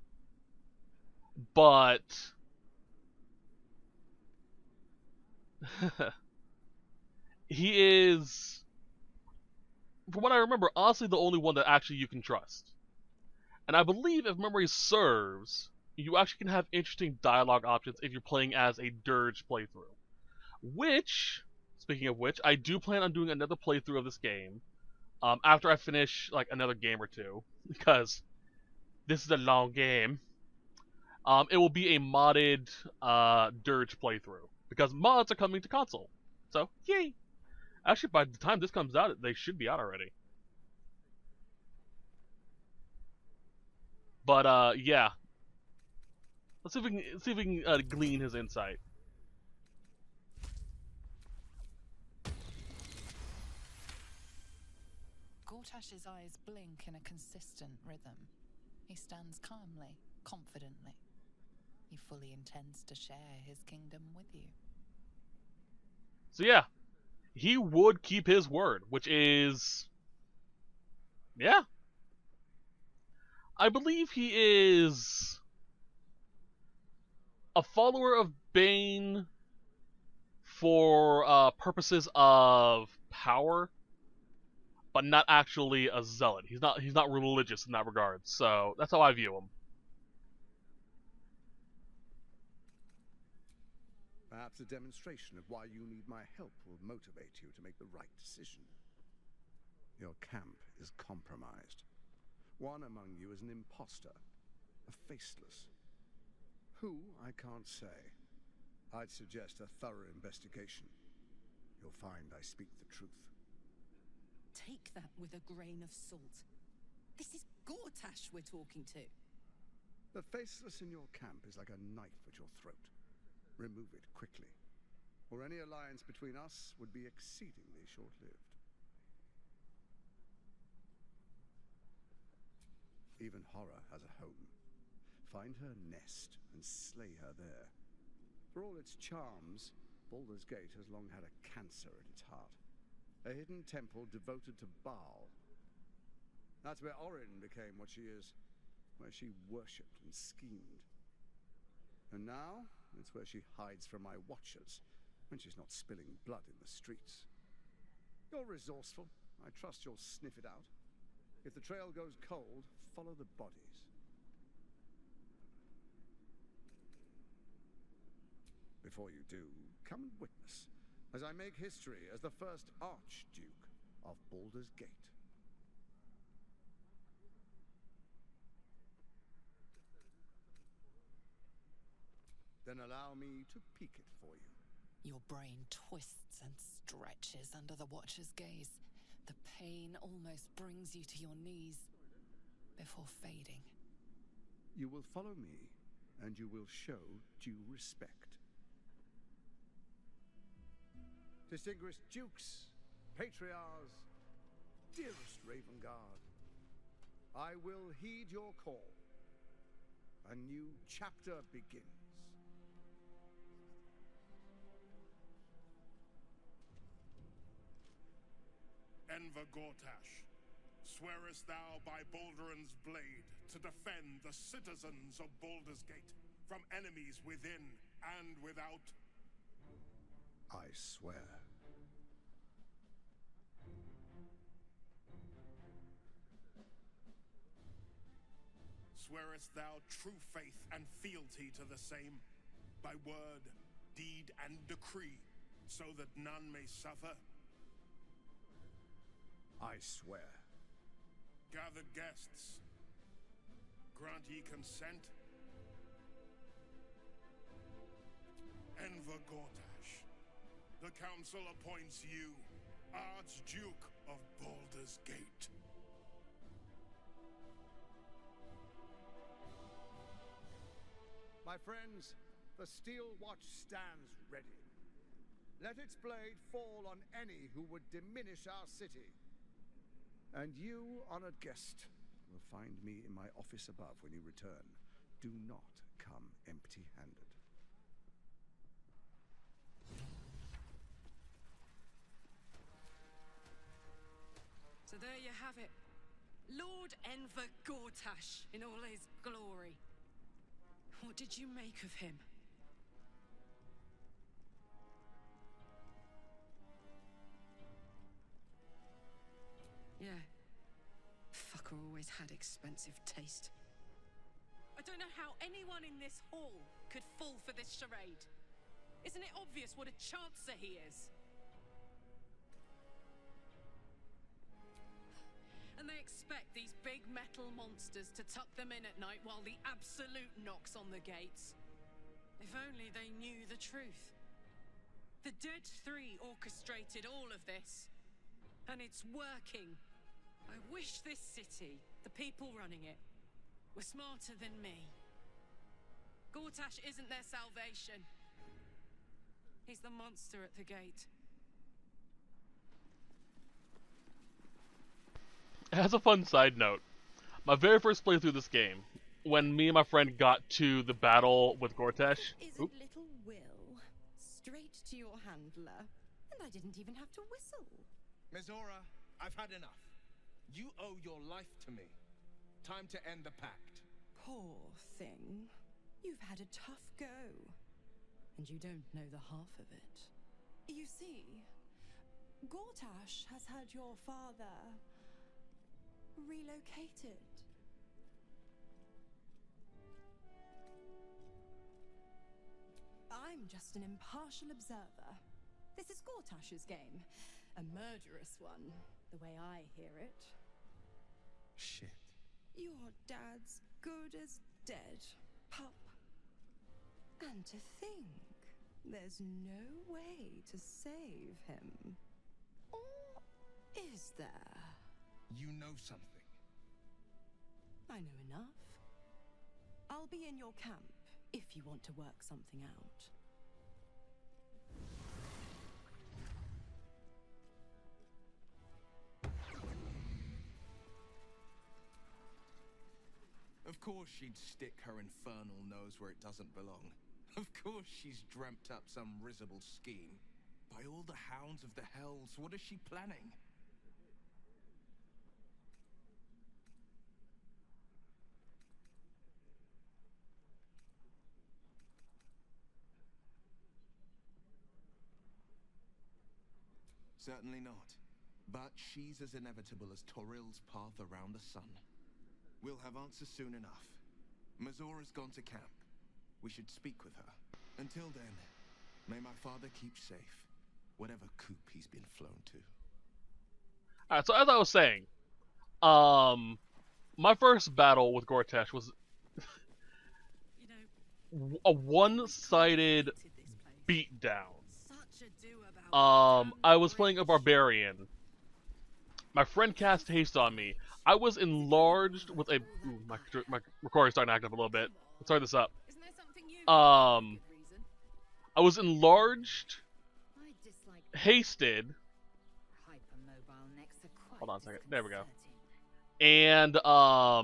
But he is, from what I remember, honestly the only one that actually you can trust. And I believe, if memory serves, you actually can have interesting dialogue options if you're playing as a Dirge playthrough. Which, speaking of which, I do plan on doing another playthrough of this game after I finish like another game or 2, because this is a long game. It will be a modded Dirge playthrough, because mods are coming to console. So, yay! Actually, by the time this comes out, they should be out already. But yeah, let's see if we can glean his insight. Gortash's eyes blink in a consistent rhythm. He stands calmly, confidently. He fully intends to share his kingdom with you. So yeah, he would keep his word, which is, yeah. I believe he is a follower of Bane for purposes of power, but not actually a zealot. He's not religious in that regard. So that's how I view him. Perhaps a demonstration of why you need my help will motivate you to make the right decision. Your camp is compromised. One among you is an imposter, a faceless. Who, I can't say. I'd suggest a thorough investigation. you'll find I speak the truth. Take that with a grain of salt. This is Gortash we're talking to. The faceless in your camp is like a knife at your throat. Remove it quickly, or any alliance between us would be exceedingly short-lived. Even horror has a home. Find her nest and slay her there. For all its charms, Baldur's Gate has long had a cancer at its heart. A hidden temple devoted to Baal. That's where Orin became what she is, where she worshipped and schemed. And now, it's where she hides from my watchers, when she's not spilling blood in the streets. You're resourceful. I trust you'll sniff it out. If the trail goes cold, follow the bodies. Before you do, come and witness, as I make history as the first Archduke of Baldur's Gate. Then allow me to peek it for you. Your brain twists and stretches under the Watcher's gaze. The pain almost brings you to your knees before fading. You will follow me, and you will show due respect. Distinguished dukes, patriarchs, dearest Raven Guard, I will heed your call. A new chapter begins. Enver Gortash, swearest thou by Balduran's blade to defend the citizens of Baldur's Gate from enemies within and without? I swear. Swearest thou true faith and fealty to the same, by word, deed, and decree, so that none may suffer? I swear. Gathered guests, grant ye consent? Enver Gortash, the council appoints you Archduke of Baldur's Gate. My friends, the Steel Watch stands ready. Let its blade fall on any who would diminish our city. And you, honored guest, will find me in my office above when you return. Do not come empty-handed. So there you have it. Lord Enver Gortash in all his glory. What did you make of him? Yeah. Fucker always had expensive taste. I don't know how anyone in this hall could fall for this charade. Isn't it obvious what a chancer he is? And they expect these big metal monsters to tuck them in at night while the Absolute knocks on the gates. If only they knew the truth. The Dead Three orchestrated all of this. And it's working. I wish this city, the people running it, were smarter than me. Gortash isn't their salvation. He's the monster at the gate. As a fun side note, my very first playthrough of this game, when me and my friend got to the battle with Gortash... Isn't little Will straight to your handler, and I didn't even have to whistle. Mizora, I've had enough. You owe your life to me. Time to end the pact. Poor thing. You've had a tough go. And you don't know the half of it. You see, Gortash has had your father relocated. I'm just an impartial observer. This is Gortash's game. A murderous one, the way I hear it. Shit. Your dad's good as dead, pup. And to think, There's no way to save him. Or is there? You know something. I know enough. I'll be in your camp if you want to work something out. Of course she'd stick her infernal nose where it doesn't belong. Of course she's dreamt up some risible scheme. By all the hounds of the hells, what is she planning? Certainly not. But she's as inevitable as Torril's path around the sun. We'll have answers soon enough. Mazora's gone to camp. We should speak with her. Until then, may my father keep safe, whatever coop he's been flown to. Alright, so as I was saying, my first battle with Gortash was a one-sided beatdown. I was playing a barbarian. My friend cast haste on me. I was enlarged with a... Ooh, my recording's starting to act up a little bit. Let's start this up. I was enlarged, hasted. Hold on a second. There we go. And I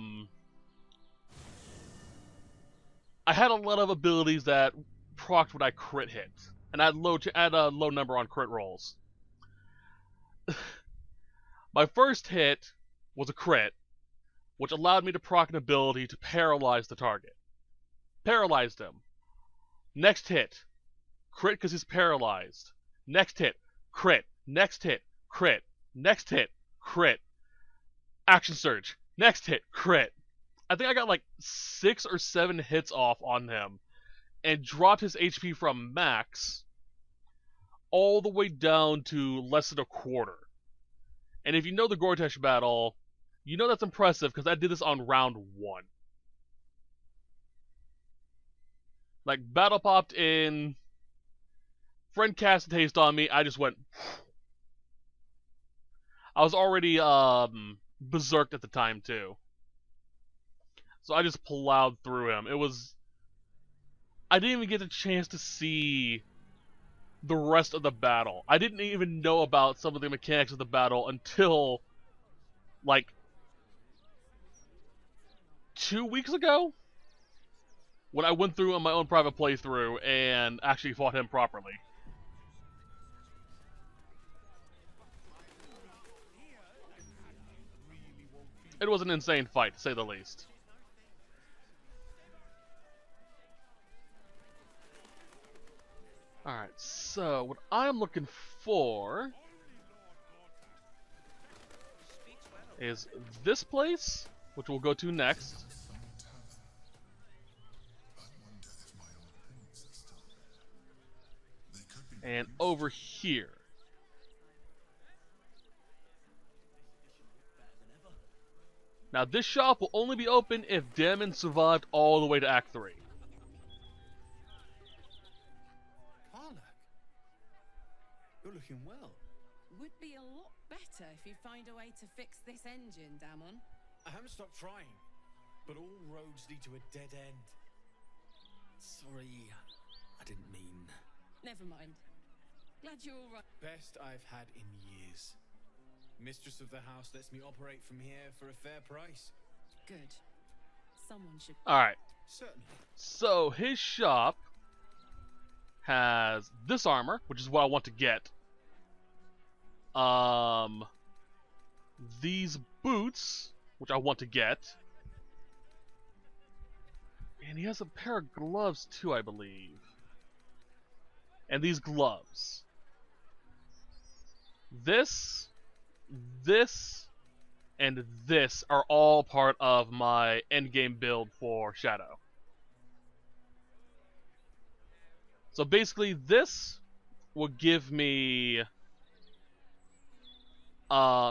had a lot of abilities that procced when I crit hit, and I had a low number on crit rolls. My first hit was a crit, which allowed me to proc an ability to paralyze the target. Paralyzed him. Next hit, crit because he's paralyzed. Next hit, crit. Next hit, crit. Next hit, crit. Action surge. Next hit, crit. I think I got like 6 or 7 hits off on him and dropped his HP from max all the way down to less than a quarter. And if you know the Gortash battle, you know that's impressive because I did this on round 1. Like, battle popped in, friend casted haste on me, I just went... I was already berserked at the time too. So I just plowed through him. It was... I didn't even get a chance to see the rest of the battle. I didn't even know about some of the mechanics of the battle until, like, 2 weeks ago? When I went through on my own private playthrough and actually fought him properly. It was an insane fight, to say the least. Alright, so what I'm looking for is this place, which we'll go to next. And over here. Now this shop will only be open if Damon survived all the way to Act 3. You're looking well. Would be a lot better if you find a way to fix this engine, Damon. I haven't stopped trying, but all roads lead to a dead end. Sorry, I didn't mean... Never mind. Glad you're all right. Best I've had in years. Mistress of the house lets me operate from here for a fair price. Good. Someone should... Alright. Certainly. So, his shop has this armor, which is what I want to get. These boots, which I want to get. And he has a pair of gloves too, I believe. And these gloves. This, and this are all part of my endgame build for Shadow. So basically this will give me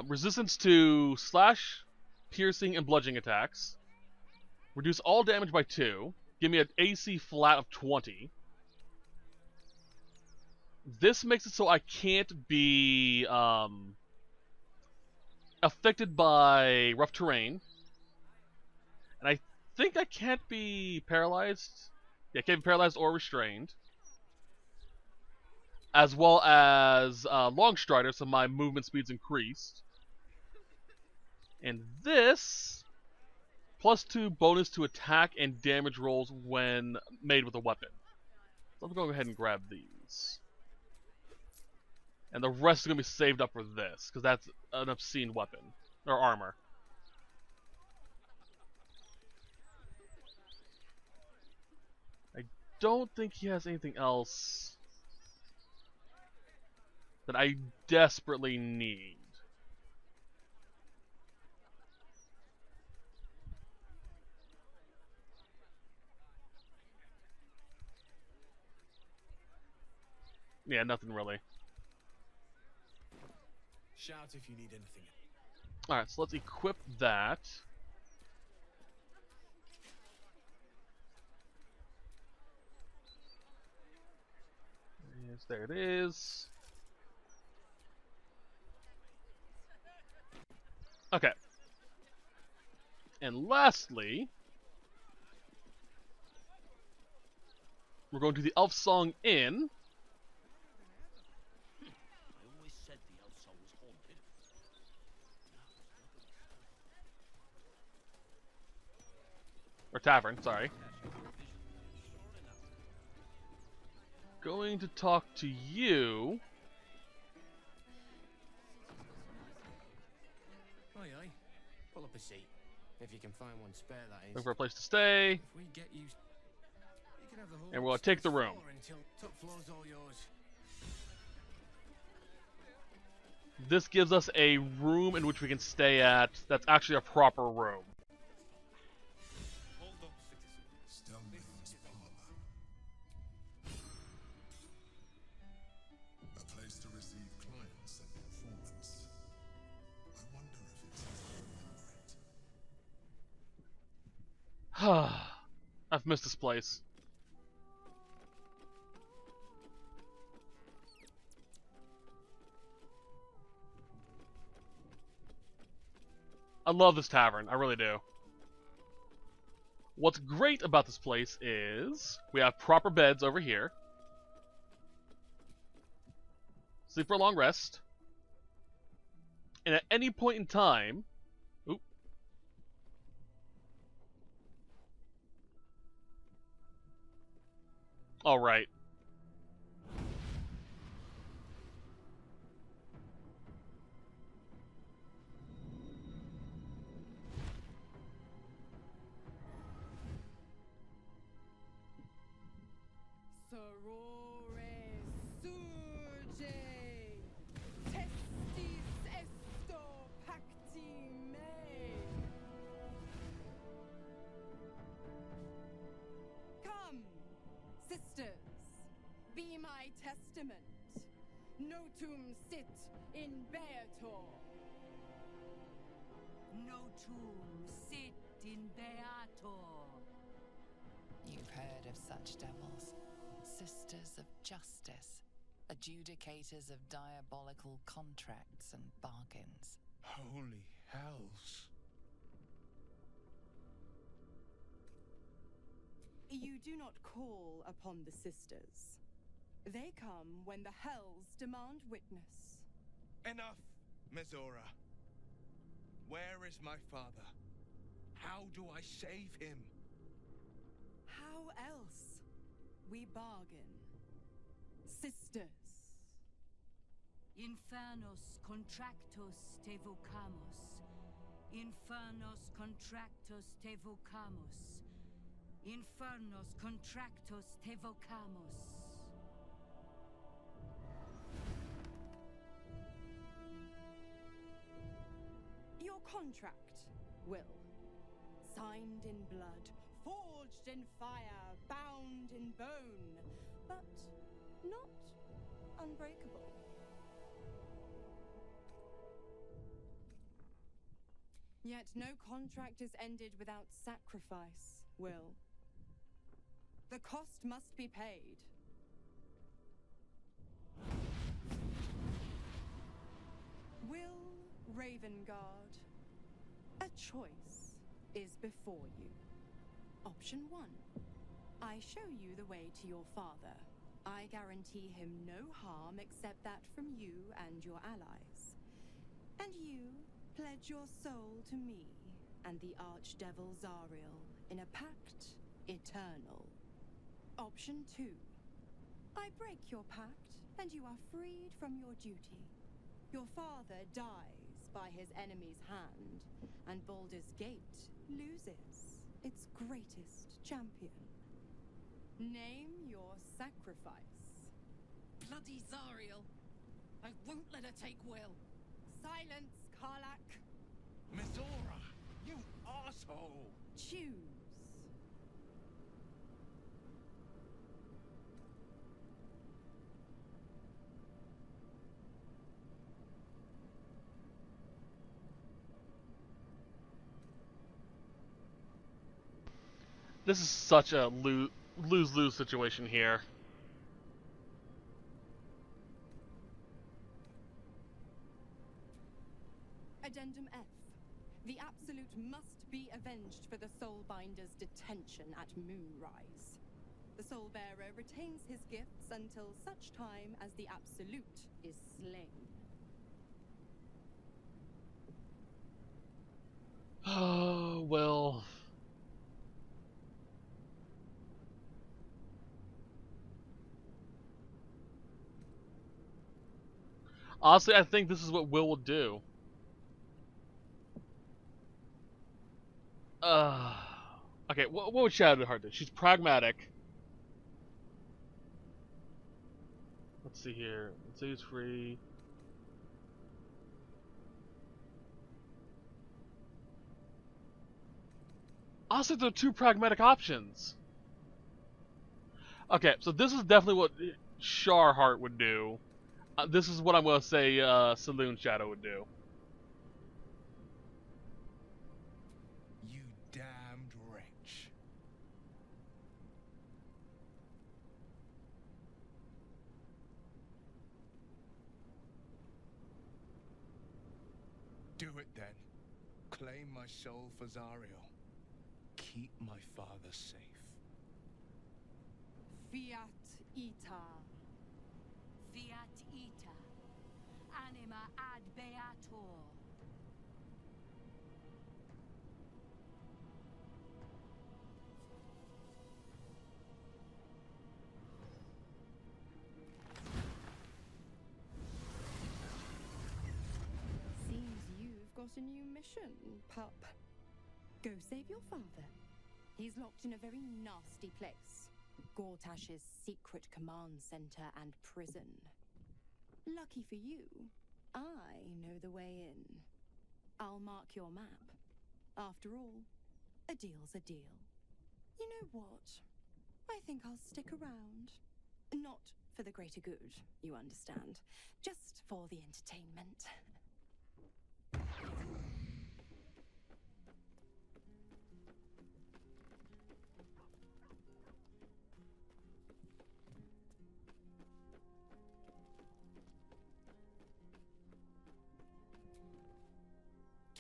resistance to slash, piercing, and bludgeoning attacks. Reduce all damage by 2. Give me an AC flat of 20. This makes it so I can't be affected by rough terrain, and I think I can't be paralyzed. Yeah, I can't be paralyzed or restrained, as well as long strider, so my movement speed's increased. And this +2 bonus to attack and damage rolls when made with a weapon. So I'm going to go ahead and grab these. And the rest is going to be saved up for this, because that's an obscene weapon. Or armor. I don't think he has anything else that I desperately need. Yeah, nothing really. Shout if you need anything. Alright, so let's equip that. Yes, there it is. Okay. And lastly, we're going to the Elf Song Inn. Or tavern, sorry. Going to talk to you. Aye, aye. Pull up a seat. If you can find one spare, that is. Looking for a place to stay. If we get you can have the whole And we'll take the room. floor until top floor's all yours. This gives us a room in which we can stay at that's actually a proper room. Stellman's parlor. A place to receive clients and informants. I wonder if it's remember it. I've missed this place. I love this tavern, I really do. What's great about this place is we have proper beds over here. Sleep for a long rest. And at any point in time, oop. All right. Sorore surge, testis esto pacti me. Come, sisters, be my testament. Notum sit in beator. Notum sit in beator. You've heard of such devils. Sisters of justice, adjudicators of diabolical contracts and bargains. Holy hells. You do not call upon the sisters. They come when the hells demand witness. Enough, Mizora. Where is my father? How do I save him? How else? We bargain. Sisters. Infernos contractos te vocamus. Infernos contractos te vocamus. Infernos contractos te vocamus. Your contract, Will. Signed in blood, forged in fire, bound in bone, but not unbreakable. Yet no contract is ended without sacrifice, Will. The cost must be paid. Will Ravengard, a choice is before you. Option 1. I show you the way to your father. I guarantee him no harm except that from you and your allies. And you pledge your soul to me and the Archdevil Zariel in a pact eternal. Option 2. I break your pact and you are freed from your duty. Your father dies by his enemy's hand, and Baldur's Gate loses its greatest champion. Name your sacrifice. Bloody Zariel! I won't let her take Will. Silence, Karlak. Mizora, you arsehole! Choose. This is such a lose-lose situation here. Addendum F. The Absolute must be avenged for the Soulbinder's detention at Moonrise. The Soulbearer retains his gifts until such time as the Absolute is slain. Oh, well... Honestly, I think this is what Will will do. Okay, what would Shadowheart do? She's pragmatic. Let's see here. Let's say he's free. Honestly, there are two pragmatic options. Okay, so this is definitely what Shadowheart would do. This is what I'm going to say Saloon Shadow would do. You damned wretch. Do it then. Claim my soul for Zariel. Keep my father safe. Fiat Ita. Fiat ita, anima ad beator. Seems you've got a new mission, pup. Go save your father. He's locked in a very nasty place. Gortash's secret command center and prison. Lucky for you, I know the way in. I'll mark your map. After all, a deal's a deal. You know what? I think I'll stick around. Not for the greater good, you understand. Just for the entertainment.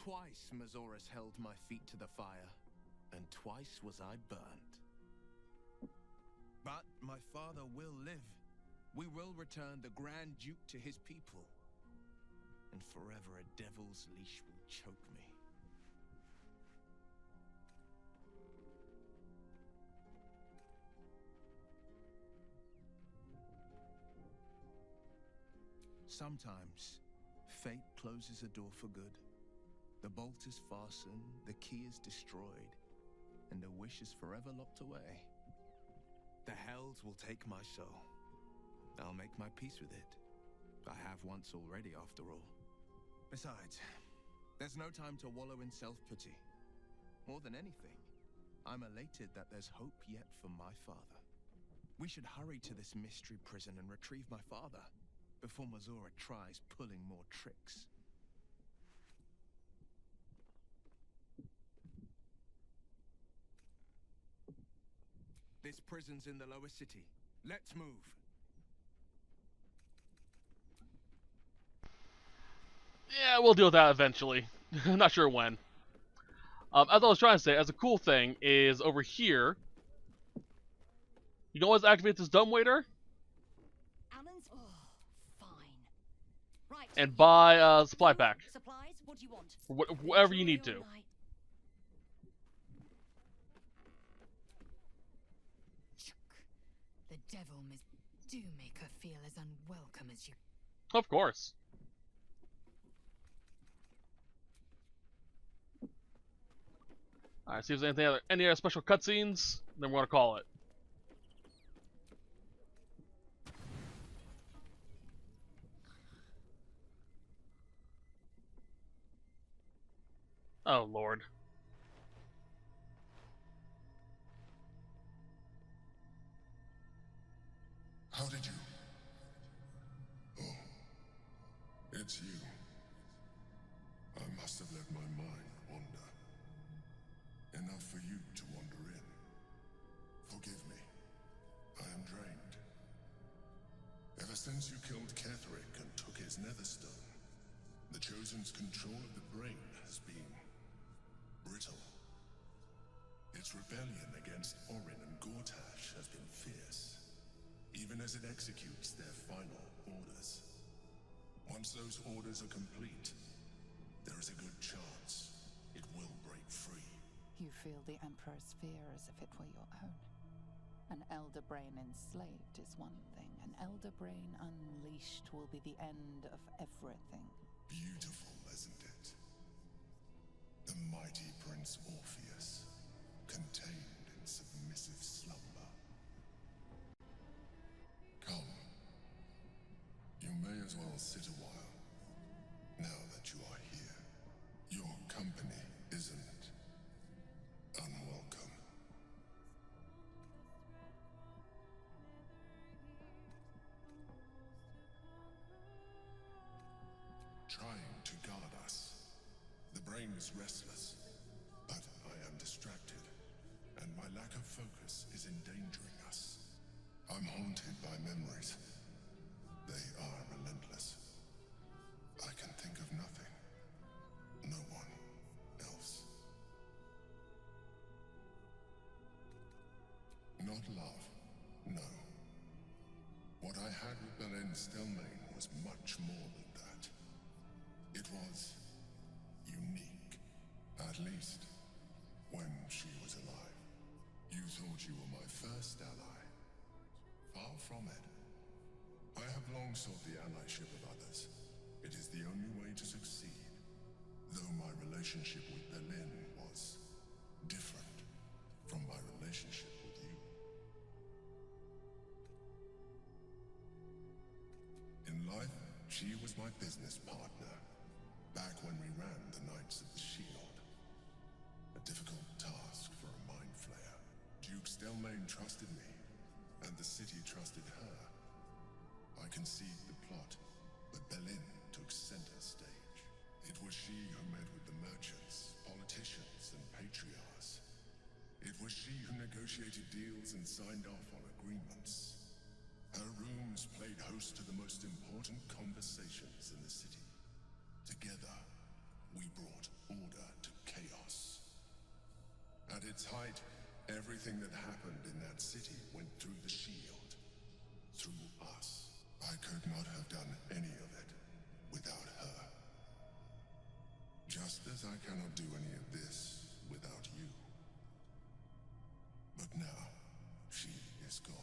Twice Mazoras held my feet to the fire, and twice was I burnt. But my father will live. We will return the Grand Duke to his people. And forever a devil's leash will choke me. Sometimes, fate closes a door for good. The bolt is fastened, the key is destroyed, and the wish is forever locked away. The hells will take my soul. I'll make my peace with it. I have once already, after all. Besides, there's no time to wallow in self-pity. More than anything, I'm elated that there's hope yet for my father. We should hurry to this mystery prison and retrieve my father, before Mazora tries pulling more tricks. This prison's in the lower city. Let's move. Yeah, we'll deal with that eventually. I'm not sure when. As I was trying to say, as a cool thing is over here, you can always activate this dumbwaiter Alan's. Oh, fine. Right. and buy a supply pack. Supplies? What do you want? For whatever you need to. The devil do make her feel as unwelcome as you. Of course. Alright, see if there's any other special cutscenes, then we're gonna call it. Oh, Lord. How did you? Oh, it's you. I must have let my mind wander. Enough for you to wander in. Forgive me. I am drained. Ever since you killed Ketheric and took his netherstone, the Chosen's control of the brain has been brittle. Its rebellion against Orin and Gortash has been fierce, even as it executes their final orders. Once those orders are complete, there is a good chance it will break free. You feel the Emperor's fear as if it were your own. An elder brain enslaved is one thing. An elder brain unleashed will be the end of everything. Beautiful, isn't it? The mighty Prince Orpheus, contained in submissive slumber. Come. You may as well sit a while, now that you are here. Your company isn't unwelcome. Trying to guard us. The brain is restless, but I am distracted, and my lack of focus is endangering us. I'm haunted by memories. They are relentless. I can think of nothing. No one else. Not love, no. What I had with Belen Stelmane was much more than that. It was unique, at least when she was alive. You thought you were my first ally. Far from it. I have long sought the allyship of others. It is the only way to succeed. Though my relationship with Belen was different from my relationship with you. In life, she was my business partner, back when we ran the Knights of the Shield. A difficult task for a Mindflayer. Duke Stelmane trusted me, and the city trusted her. I conceived the plot, but Belen took center stage. It was she who met with the merchants, politicians, and patriarchs. It was she who negotiated deals and signed off on agreements. Her rooms played host to the most important conversations in the city. Together, we brought order to chaos. At its height, everything that happened in that city went through the shield. Through us. I could not have done any of it without her. Just as I cannot do any of this without you. But now, she is gone.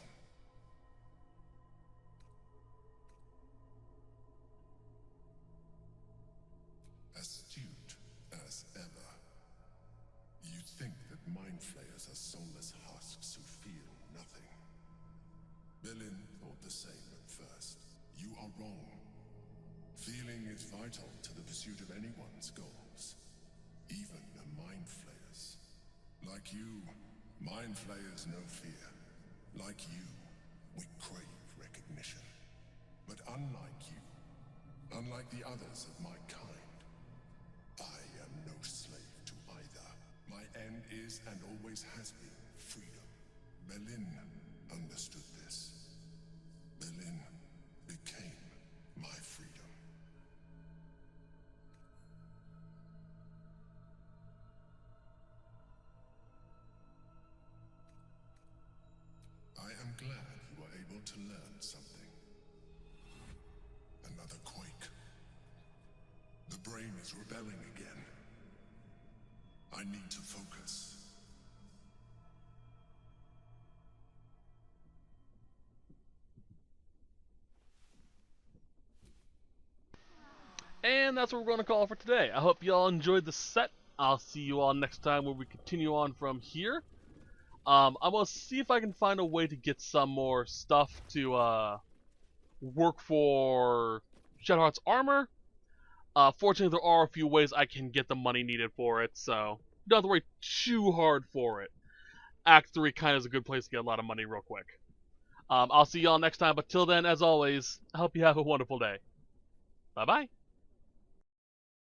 Astute as ever. You think that Mindflayers are soulless husks who feel nothing. Belen thought the same at first. You are wrong. Feeling is vital to the pursuit of anyone's goals. Even a Mindflayer's. Like you, Mindflayers know fear. Like you, we crave recognition. But unlike you, unlike the others of my kind, I am no slave to either. My end is and always has been freedom. Belen understood this. Belen became my freedom. glad you were able to learn something. Another quake. The brain is rebelling again. I need to focus. And that's what we're going to call for today. I hope you all enjoyed the set. I'll see you all next time where we continue on from here. I'm going to see if I can find a way to get some more stuff to work for Shadowheart's armor. Fortunately, there are a few ways I can get the money needed for it, so don't have to worry too hard for it. Act 3 kind of is a good place to get a lot of money real quick. I'll see y'all next time, but till then, as always, I hope you have a wonderful day. Bye-bye.